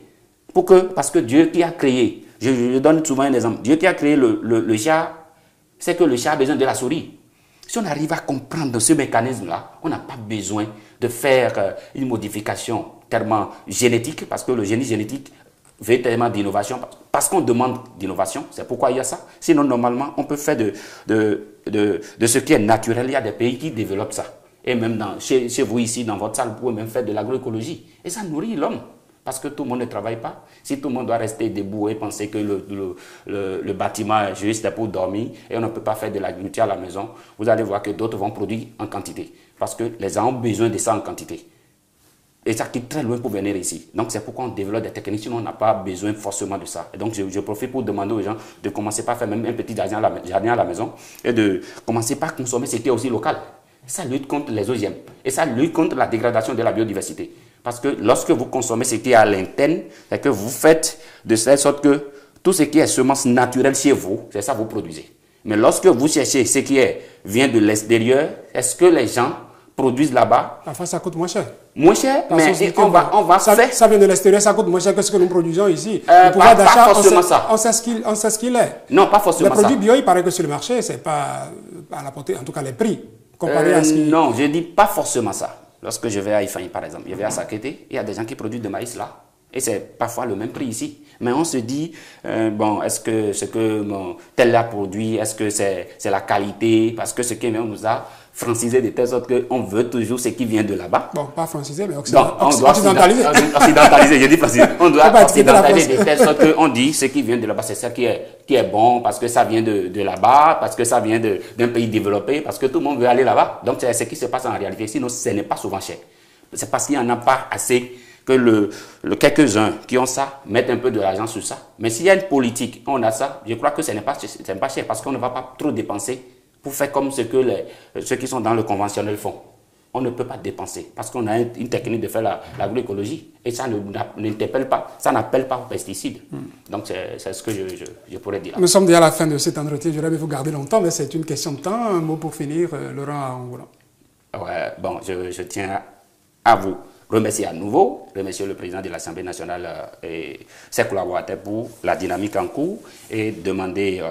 Parce que Dieu qui a créé, je donne souvent un exemple, Dieu qui a créé le chat, c'est que le chat a besoin de la souris. Si on arrive à comprendre ce mécanisme-là, on n'a pas besoin de faire une modification tellement génétique, parce que le génie génétique veut tellement d'innovation, parce qu'on demande d'innovation, c'est pourquoi il y a ça. Sinon, normalement, on peut faire de ce qui est naturel. Il y a des pays qui développent ça. Et même chez vous ici, dans votre salle, vous pouvez même faire de l'agroécologie. Et ça nourrit l'homme. Parce que tout le monde ne travaille pas. Si tout le monde doit rester debout et penser que le bâtiment est juste pour dormir et on ne peut pas faire de l'agriculture à la maison, vous allez voir que d'autres vont produire en quantité. Parce que les gens ont besoin de ça en quantité. Et ça quitte très loin pour venir ici. Donc c'est pourquoi on développe des techniques, sinon on n'a pas besoin forcément de ça. Et donc je profite pour demander aux gens de commencer par faire même un petit jardin à la maison et de commencer par consommer ce qui est aussi local. Ça lutte contre les OGM et ça lutte contre la dégradation de la biodiversité. Parce que lorsque vous consommez ce qui est à l'interne, c'est que vous faites de telle sorte que tout ce qui est semence naturelle chez vous, c'est ça que vous produisez. Mais lorsque vous cherchez ce qui vient de l'extérieur, est-ce que les gens produisent là-bas? Parfois, ça coûte moins cher. Moins cher, mais on va faire... Ça vient de l'extérieur, ça coûte moins cher que ce que nous produisons ici. Pas forcément ça. On sait ce qu'il est. Non, pas forcément ça. Les produits bio, il paraît que sur le marché, ce n'est pas à la portée, en tout cas les prix, comparé à ce qui... Non, je ne dis pas forcément ça. Lorsque je vais à Ifaï, par exemple, je vais à Sakété, il y a des gens qui produisent de maïs là. Et c'est parfois le même prix ici. Mais on se dit, bon, est-ce que ce que tel a produit, est-ce que c'est la qualité? Parce que ce qu'on nous a francisé de telle sorte qu'on veut toujours ce qui vient de là-bas. Bon, pas francisé, mais occidentalisé. Occidentalisé, je dis francisé. On doit occidentaliser de telle sorte qu'on dit ce qui vient de là-bas, c'est ça qui est bon, parce que ça vient de là-bas, parce que ça vient d'un pays développé, parce que tout le monde veut aller là-bas. Donc c'est ce qui se passe en réalité. Sinon, ce n'est pas souvent cher. C'est parce qu'il n'y en a pas assez que quelques-uns qui ont ça mettent un peu de l'argent sur ça. Mais s'il y a une politique, on a ça, je crois que ce n'est pas cher parce qu'on ne va pas trop dépenser pour faire comme ce que ceux qui sont dans le conventionnel font. On ne peut pas dépenser parce qu'on a une technique de faire l'agroécologie et ça n'interpelle pas, ça n'appelle pas aux pesticides. Donc c'est ce que je pourrais dire. Nous sommes déjà à la fin de cet entretien, j'aurais aimé vous garder longtemps, mais c'est une question de temps. Un mot pour finir, Laurent Angoulon. Ouais, bon, je tiens à vous remercier à nouveau, remercier le président de l'Assemblée nationale et ses collaborateurs pour la dynamique en cours et demander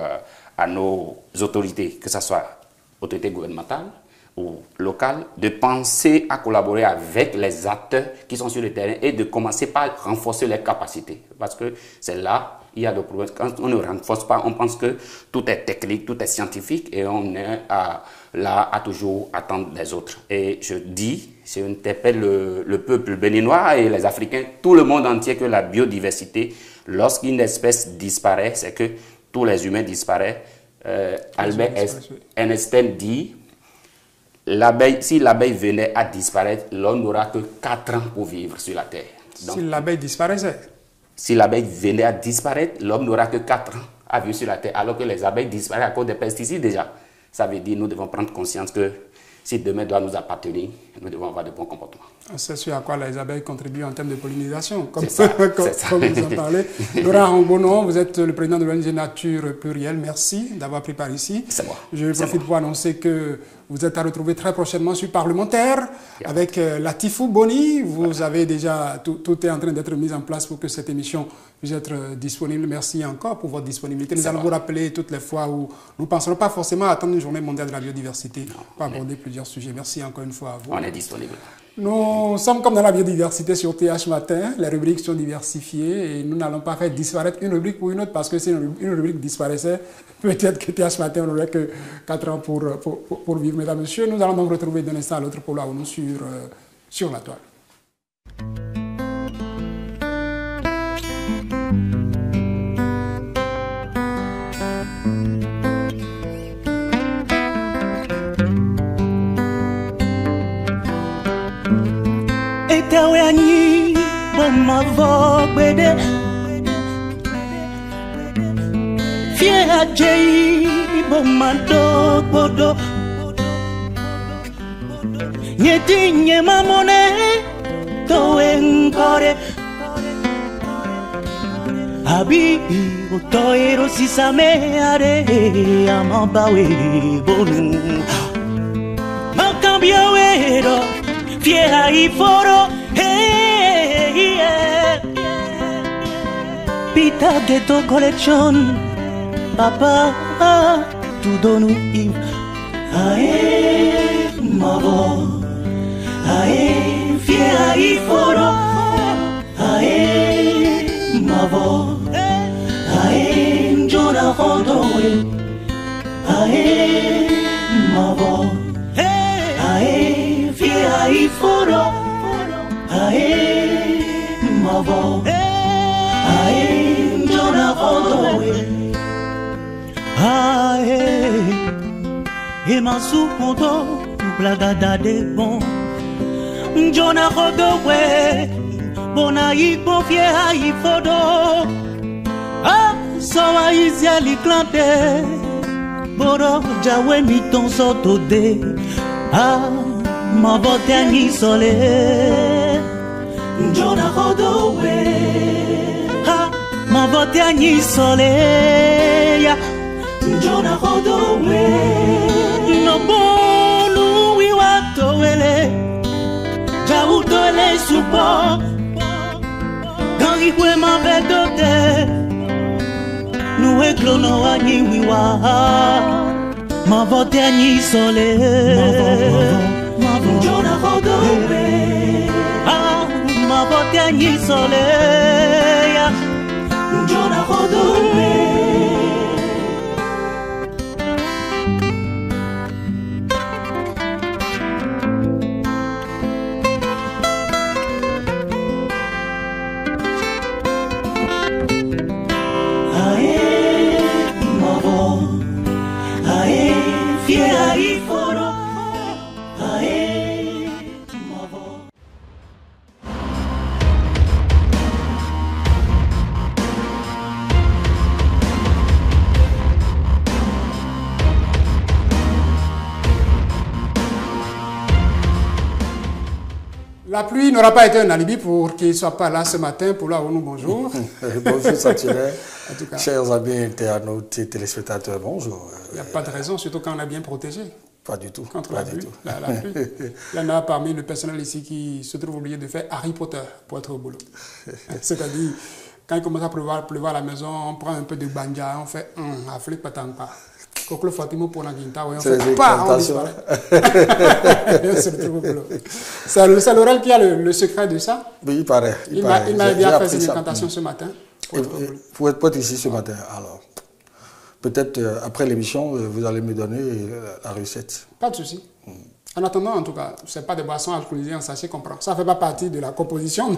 à nos autorités, que ce soit autorités gouvernementales ou locales, de penser à collaborer avec les acteurs qui sont sur le terrain et de commencer par renforcer leurs capacités. Parce que c'est là, il y a le problème. Quand on ne renforce pas, on pense que tout est technique, tout est scientifique et on est là à toujours attendre des autres. Et je interpelle le peuple béninois et les Africains, tout le monde entier, que la biodiversité, lorsqu'une espèce disparaît, c'est que tous les humains disparaissent. Albert Einstein dit, si l'abeille venait à disparaître, l'on n'aura que 4 ans pour vivre sur la Terre. Donc, si l'abeille disparaissait? Si l'abeille venait à disparaître, l'homme n'aura que 4 ans à vivre sur la Terre, alors que les abeilles disparaissent à cause des pesticides déjà. Ça veut dire que nous devons prendre conscience que si demain doit nous appartenir, nous devons avoir de bons comportements. C'est ce à quoi les abeilles contribuent en termes de pollinisation, comme ça. Comme vous en parlez. Laurent Angoulon, vous êtes le président de l'ONG Nature Plurielle. Merci d'avoir pris part ici. C'est moi. Je profite pour annoncer que vous êtes à retrouver très prochainement sur Parlementaire avec Latifou Boni. Vous avez déjà, tout est en train d'être mis en place pour que cette émission puisse être disponible. Merci encore pour votre disponibilité. Nous allons vous rappeler toutes les fois où nous ne penserons pas forcément à attendre une journée mondiale de la biodiversité pour aborder plusieurs sujets. Merci encore une fois à vous. On est disponible. Nous sommes comme dans la biodiversité sur TH Matin. Les rubriques sont diversifiées et nous n'allons pas faire disparaître une rubrique pour une autre parce que si une rubrique disparaissait, peut-être que TH Matin n'aurait que 4 ans pour vivre. Mesdames et messieurs, nous allons donc retrouver d'un instant à l'autre pour la ONU sur la toile. Etaweni bomavogwede Fiajei bomadogodo Nyetinye mamone toenkore Abi otoero sisame are amabawe bonu Makambia wero Fiera y foro, hey, yeah. Pita Ghetto Collection, papa, tout donne Yves. Ae, mavo, ae, fiera y foro, ae, mavo, ae, njona hondowe, ae, mavo, ae. Ae foro, ae mavo, ae njona hondowe, ae emasu hondo blagada de bon, njona hondowe, bona ipo fie ae fodo, ah sawa izia li klante, boro jawe miton soto de, ah ma botani sole Njona hodowe ha ma botani sole ya Njona hodowe no bonu wi watowele jautole supo gangi kwe ma bedote nu eklono ani wiwa ma botani sole Njona hodowe ma botani soleya Njona hodowe La pluie n'aura pas été un alibi pour qu'il ne soit pas là ce matin pour là où nous bonjour. Bonjour Saturnin, chers amis internautes et téléspectateurs, bonjour. Il n'y a pas de raison, surtout quand on est bien protégé. Pas du tout. Contre la pluie. La pluie. Il y en a parmi le personnel ici qui se trouve obligé de faire Harry Potter pour être au boulot. C'est-à-dire, quand il commence à pleuvoir à la maison, on prend un peu de banja, on fait afflip patanka. Koklo Fatimo pour la guinta, on fait pas, on disparaît. C'est Laurel qui a le secret de ça. Oui, il paraît. Il m'a bien fait une incantation ce matin. Pour être ici ce matin, alors. Peut-être après l'émission, vous allez me donner la recette. Pas de souci. En attendant, en tout cas, ce n'est pas des boissons alcoolisées en sachet qu'on prend. Ça ne fait pas partie de la composition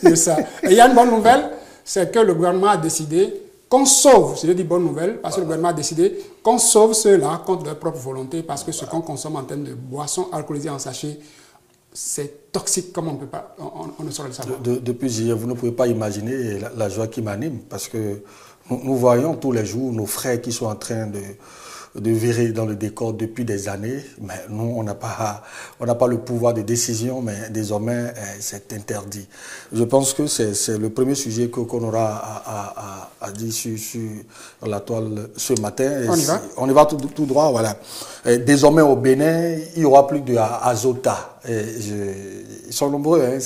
de ça. Et il y a une bonne nouvelle, c'est que le gouvernement a décidé qu'on sauve, je dis bonne nouvelle, parce que le gouvernement a décidé qu'on sauve ceux-là contre leur propre volonté, parce que ce qu'on consomme en termes de boissons alcoolisées en sachet, c'est toxique comme on peut pas, on ne saurait le savoir. Depuis hier, vous ne pouvez pas imaginer la joie qui m'anime, parce que nous voyons tous les jours nos frères qui sont en train de virer dans le décor depuis des années, mais nous, on n'a pas le pouvoir de décision, mais désormais, c'est interdit. Je pense que c'est le premier sujet qu'on aura à dire sur la toile ce matin. On y va tout droit, voilà. Et désormais, au Bénin, il n'y aura plus de Azota. Ils sont nombreux, hein.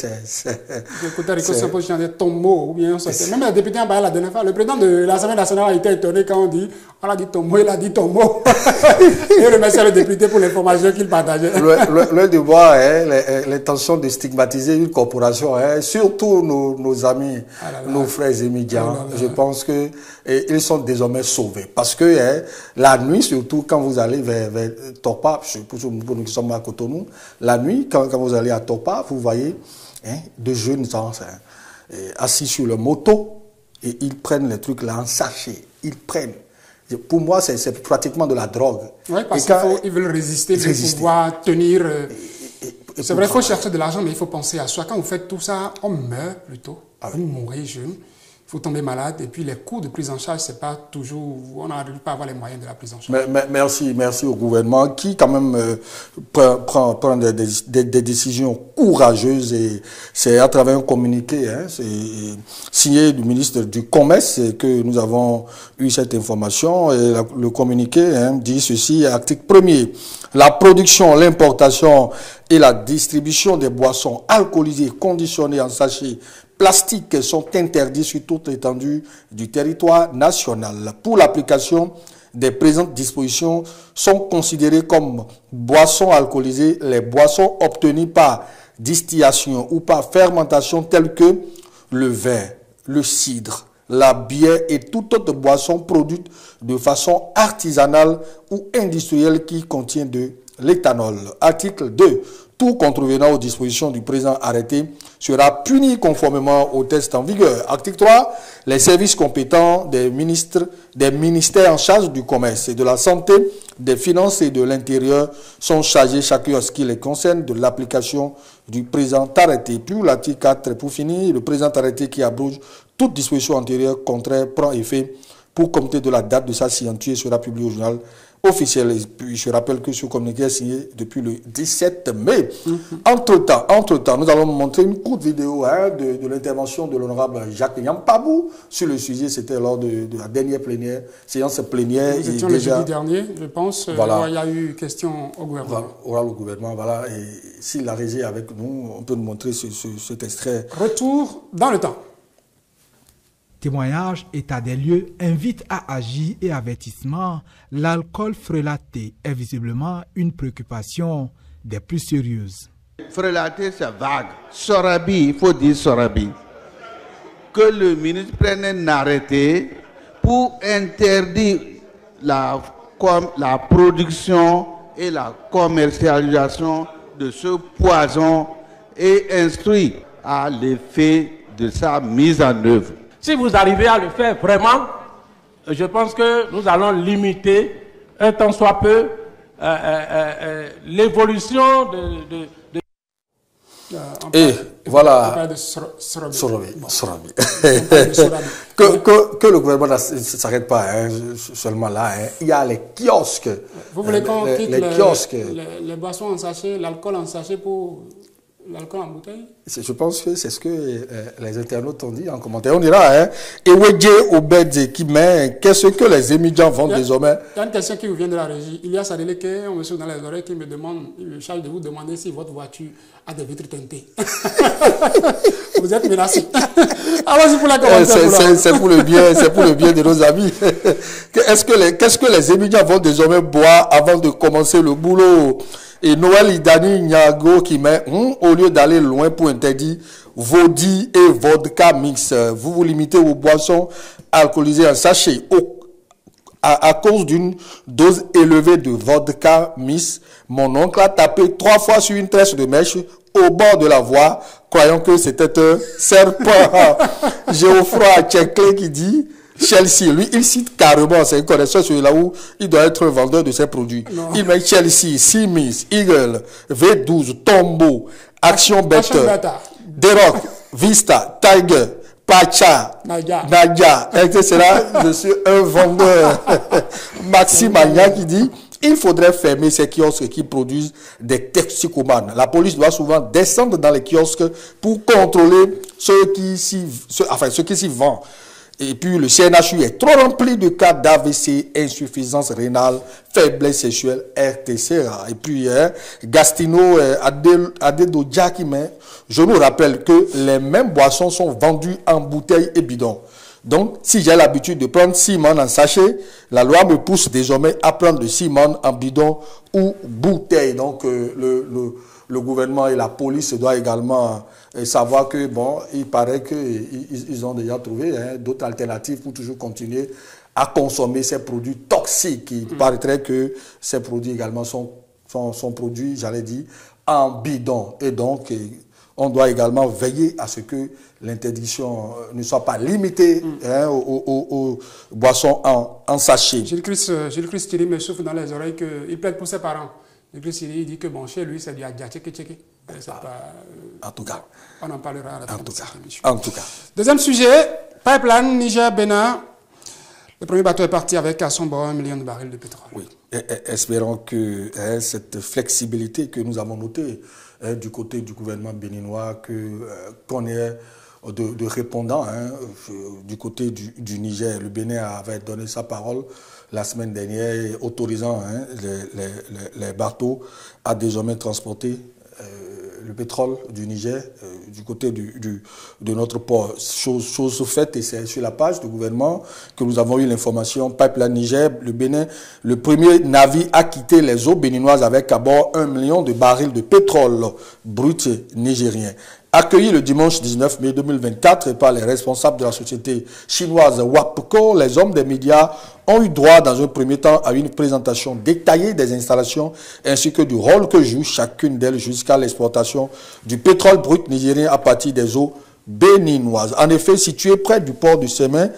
Écoutez, Rico se pose sur des tombeaux, ou bien même la députée en bas la dernière fois, le président de l'Assemblée nationale a été étonné quand on a dit tombeau, il a dit tombeau. Et remercie le député pour l'information qu'il partageait. Le devoir, l'intention de stigmatiser une corporation, surtout nos amis, nos frères et médias. Je pense qu'ils sont désormais sauvés. Parce que la nuit, surtout quand vous allez vers Torpa, pour nous qui sommes à Cotonou, la nuit, quand vous allez à Torpa, vous voyez de jeunes gens assis sur le moto et ils prennent les trucs là en sachet. Ils prennent. Pour moi, c'est pratiquement de la drogue. Oui, parce qu'ils veulent résister, ils veulent pouvoir tenir. C'est vrai, il faut chercher de l'argent, mais il faut penser à soi. Quand vous faites tout ça, on meurt plutôt. Vous mourrez jeune. Il faut tomber malade. Et puis les coûts de prise en charge, c'est pas toujours. On n'arrive pas à avoir les moyens de la prise en charge. Merci au gouvernement qui, quand même, prend des décisions courageuses. Et c'est à travers un communiqué, c'est signé du ministre du Commerce que nous avons eu cette information. Et le communiqué dit ceci, article 1er. La production, l'importation et la distribution des boissons alcoolisées conditionnées en sachets plastiques sont interdits sur toute l'étendue du territoire national. Pour l'application des présentes dispositions, sont considérées comme boissons alcoolisées les boissons obtenues par distillation ou par fermentation telles que le vin, le cidre, la bière et toute autre boisson produite de façon artisanale ou industrielle qui contient de l'éthanol. Article 2. Tout contrevenant aux dispositions du présent arrêté sera puni conformément au texte en vigueur. Article 3. Les services compétents des ministères en charge du commerce et de la santé, des finances et de l'intérieur sont chargés chacun en ce qui les concerne de l'application du présent arrêté. Puis l'article 4, pour finir, le présent arrêté qui abroge toute disposition antérieure contraire prend effet pour compter de la date de sa signature et sera publié au journal officiel. Et puis, je rappelle que ce communiqué est signé depuis le 17 mai. Entre-temps, nous allons montrer une courte vidéo de l'intervention de l'honorable Jacques Yampabou sur le sujet. C'était lors de la dernière séance plénière. Nous étions le jeudi dernier, je pense. Voilà. Il y a eu question au gouvernement. Au gouvernement, voilà. Et si la régie est avec nous, on peut nous montrer cet extrait. Retour dans le temps. Témoignage, état des lieux, invite à agir et avertissement. L'alcool frelaté est visiblement une préoccupation des plus sérieuses. Frelaté, c'est vague. Sorabi, il faut dire Sorabi. Que le ministre prenne un arrêté pour interdire la production et la commercialisation de ce poison et instruit à l'effet de sa mise en œuvre. Si vous arrivez à le faire vraiment, je pense que nous allons limiter un tant soit peu l'évolution de et voilà, Sorabi. Que le gouvernement ne s'arrête pas seulement là. Il y a les kiosques. Vous voulez qu'on quitte les boissons en sachet, l'alcool en sachet pour l'alcool en bouteille? Je pense que c'est ce que les internautes ont dit en commentaire. On dira, hein, Ewedje Obed qui met, qu'est-ce que les émigrants vendent désormais? Il y a une question qui vous vient de la régie. Il y a Sadele qui, un monsieur dans les oreilles, qui me demande, il me charge de vous demander si votre voiture a des vitres teintées. Vous êtes menacé. Allons-y pour la commentaire. C'est pour le bien de nos amis. Qu'est-ce que les émigrants vont désormais boire avant de commencer le boulot? Et Noël Idani Niago qui met, au lieu d'aller loin pour interdire vodka et vodka mix, vous vous limitez aux boissons alcoolisées en sachet. À cause d'une dose élevée de vodka mix, mon oncle a tapé 3 fois sur une tresse de mèche au bord de la voie, croyant que c'était un serpent. Géoffroy Tchekle qui dit Chelsea, lui, il cite carrément, c'est un connaisseur sur là où il doit être un vendeur de ses produits. Non. Il met Chelsea, Siemens, Eagle, V12, Tombo, Action Beta, D-Rock, Vista, Tiger, Pacha, Nadia, etc. Je suis un vendeur. Maxime Agna qui dit il faudrait fermer ces kiosques qui produisent des toxicomanes. La police doit souvent descendre dans les kiosques pour contrôler ceux qui s'y vendent. Et puis, le CNHU est trop rempli de cas d'AVC, insuffisance rénale, faiblesse sexuelle, etc. Et puis, Gastino Adedodja qui met, je nous rappelle que les mêmes boissons sont vendues en bouteilles et bidons. Donc, si j'ai l'habitude de prendre Simon en sachet, la loi me pousse désormais à prendre de Simon en bidon ou bouteille. Donc, le gouvernement et la police doivent également savoir que, bon, il paraît qu'ils ont déjà trouvé d'autres alternatives pour toujours continuer à consommer ces produits toxiques. Il paraîtrait que ces produits également sont produits, j'allais dire, en bidon. Et donc, on doit également veiller à ce que l'interdiction ne soit pas limitée aux boissons en sachet. Gilles Christ Thierry me souffle dans les oreilles qu'il plaide pour ses parents. Gilles Christ Thierry dit que bon, chez lui, c'est du adja tchéké. En tout cas. On en parlera à la fin de cette émission. En tout cas. Deuxième sujet, pipeline Niger-Bénin. Le premier bateau est parti avec à son bord 1 million de barils de pétrole. Oui, espérons que cette flexibilité que nous avons notée du côté du gouvernement béninois, qu'on ait de répondants du côté du Niger. Le Bénin avait donné sa parole la semaine dernière, autorisant les bateaux à désormais transporter le pétrole du Niger du côté de notre port. Chose faite, et c'est sur la page du gouvernement que nous avons eu l'information. Pipeline Niger, le Bénin, le premier navire a quitté les eaux béninoises avec à bord 1 million de barils de pétrole brut nigérien. Accueilli le dimanche 19 mai 2024 par les responsables de la société chinoise WAPCO, les hommes des médias ont eu droit dans un premier temps à une présentation détaillée des installations ainsi que du rôle que joue chacune d'elles jusqu'à l'exportation du pétrole brut nigérien à partir des eaux béninoises. En effet, située près du port du Sémin,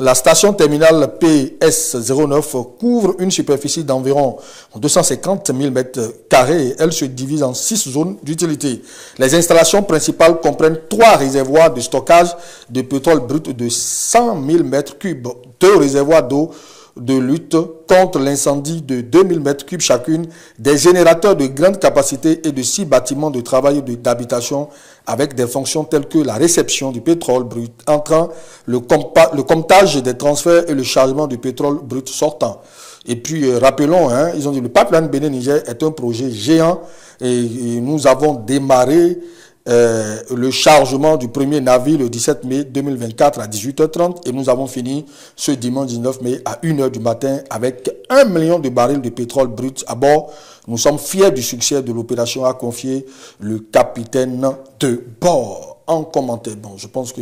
la station terminale PS09 couvre une superficie d'environ 250 000 m². Elle se divise en 6 zones d'utilité. Les installations principales comprennent 3 réservoirs de stockage de pétrole brut de 100 000 m3, 2 réservoirs d'eau de lutte contre l'incendie de 2000 m3 chacune, des générateurs de grande capacité et de 6 bâtiments de travail et d'habitation avec des fonctions telles que la réception du pétrole brut entrant, le comptage des transferts et le chargement du pétrole brut sortant. Et puis, rappelons, ils ont dit le pipeline Bénin-Niger est un projet géant et nous avons démarré le chargement du premier navire le 17 mai 2024 à 18h30 et nous avons fini ce dimanche 19 mai à 1h du matin avec 1 million de barils de pétrole brut à bord. Nous sommes fiers du succès de l'opération, a confié le capitaine de bord. En commentaire. Bon, je pense que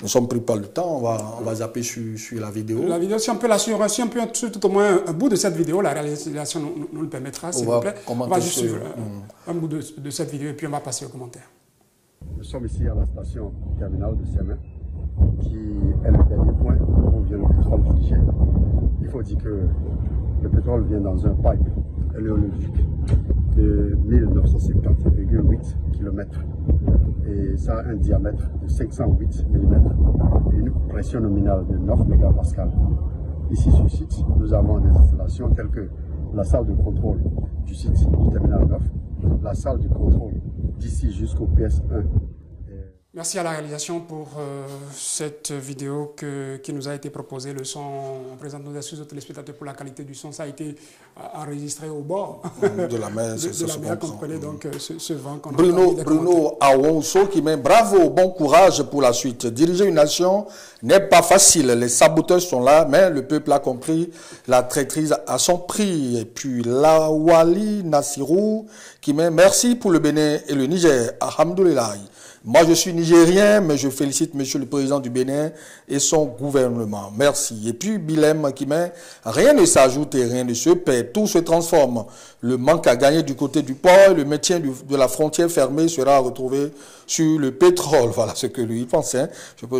nous sommes pris par le temps. On va zapper sur la vidéo. La vidéo, si on peut la suivre, si on peut tout au moins un bout de cette vidéo, la réalisation nous le permettra, s'il vous plaît. On va juste suivre un bout de cette vidéo et puis on va passer aux commentaires. Nous sommes ici à la station terminale de Sémin, qui est le dernier point où vient le pétrole du Niger. Il faut dire que le pétrole vient dans un pipe éléologique de 1950,8 km. Et ça a un diamètre de 508 mm et une pression nominale de 9 MPa. Ici sur le site, nous avons des installations telles que la salle de contrôle du site du terminal 9, la salle de contrôle d'ici jusqu'au PS1. Merci à la réalisation pour cette vidéo qui nous a été proposée. Le son, on présente nos excuses aux téléspectateurs pour la qualité du son. Ça a été enregistré au bord de la mer, de la mer, comprenez donc ce vent qu'on Bruno Awonso qui met bravo, bon courage pour la suite. Diriger une nation n'est pas facile. Les saboteurs sont là, mais le peuple a compris la traîtrise à son prix. Et puis Lawali Nassirou qui met merci pour le Bénin et le Niger. Alhamdoulilah. Moi, je suis nigérien, mais je félicite Monsieur le Président du Bénin et son gouvernement. Merci. Et puis, Bilem qui met rien ne s'ajoute et rien ne se perd. Tout se transforme. Le manque à gagner du côté du port, le maintien de la frontière fermée sera retrouvé sur le pétrole. Voilà ce que lui pense. Hein.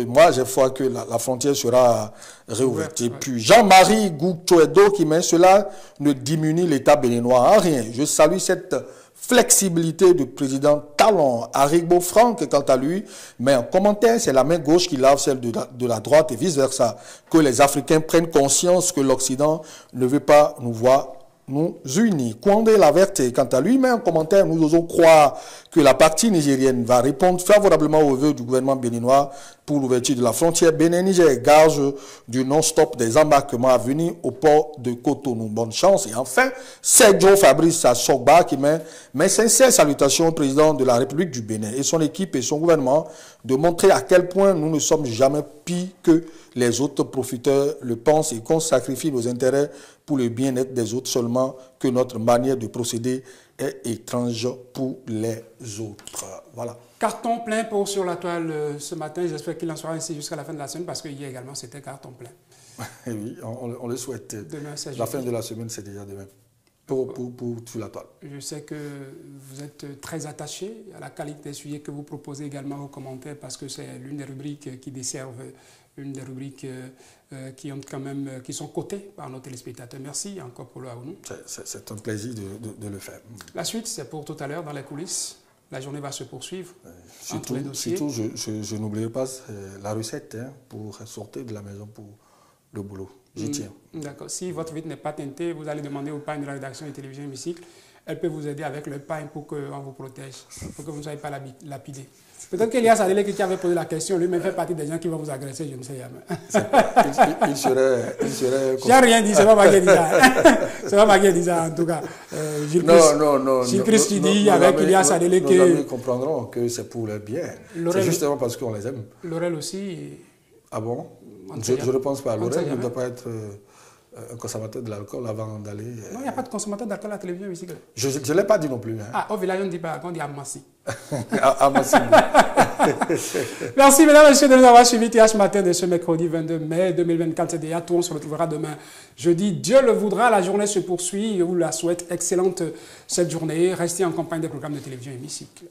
Moi, j'ai foi que la frontière sera réouverte. Et puis, Jean-Marie Gouchoedo qui met cela ne diminue l'État béninois en rien. Je salue cette flexibilité du président Talon. Aribo Franck, quant à lui, mais en commentaire, c'est la main gauche qui lave celle de la droite et vice-versa. Que les Africains prennent conscience que l'Occident ne veut pas nous voir nous unis. Kwandé Laverte, quant à lui, mais en commentaire, nous osons croire que la partie nigérienne va répondre favorablement aux vœux du gouvernement béninois pour l'ouverture de la frontière Bénin-Niger, gage du non-stop des embarquements à venir au port de Cotonou. Bonne chance. Et enfin, Sergio Fabrice Assogba qui met mes sincères salutations au président de la République du Bénin et son équipe et son gouvernement de montrer à quel point nous ne sommes jamais pires que les autres profiteurs le pensent et qu'on sacrifie nos intérêts pour le bien-être des autres seulement, que notre manière de procéder est étrange pour les autres. Voilà. Carton plein pour Sur la Toile ce matin. J'espère qu'il en sera ainsi jusqu'à la fin de la semaine parce que hier également c'était carton plein. Oui, on le souhaite. Demain, c'est la fin de la semaine, c'est déjà demain. Pour Sur la Toile. Je sais que vous êtes très attaché à la qualité des sujets que vous proposez également aux commentaires parce que c'est l'une des rubriques qui desservent, une des rubriques qui sont cotées par nos téléspectateurs. Merci encore pour le Aounou. C'est un plaisir de le faire. La suite, c'est pour tout à l'heure dans les coulisses. La journée va se poursuivre. Surtout, je n'oublierai pas la recette pour sortir de la maison pour le boulot. J'y tiens. D'accord. Si votre vie n'est pas teintée, vous allez demander au pain de la rédaction de Télévision Hémicycle. Elle peut vous aider avec le pain pour qu'on vous protège, pour que vous ne soyez pas lapidé. Peut-être qu'Elias Adélé qui avait posé la question, lui-même fait partie des gens qui vont vous agresser, je ne sais jamais. Il serait j'ai rien dit, c'est pas Magué Diza. C'est pas Magué Diza en tout cas. Gilles Christ qui dit avec Elias Adélé que... Nos amis comprendront que c'est pour leur bien. C'est justement parce qu'on les aime. Laurel aussi... Ah bon? Je ne pense pas. Laurel ne doit pas être un consommateur de l'alcool avant d'aller... Non, il n'y a pas de consommateur d'alcool à la télévision ici. Je ne l'ai pas dit non plus. Hein. Ah, au village, on ne dit pas, on dit Amassi. Amassi. Merci, mesdames et messieurs, de nous avoir suivis TH Matin de ce mercredi 22 mai 2024. C'est déjà tout. On se retrouvera demain jeudi. Dieu le voudra, la journée se poursuit. Je vous la souhaite excellente cette journée. Restez en compagnie des programmes de Télévision Hémicycle.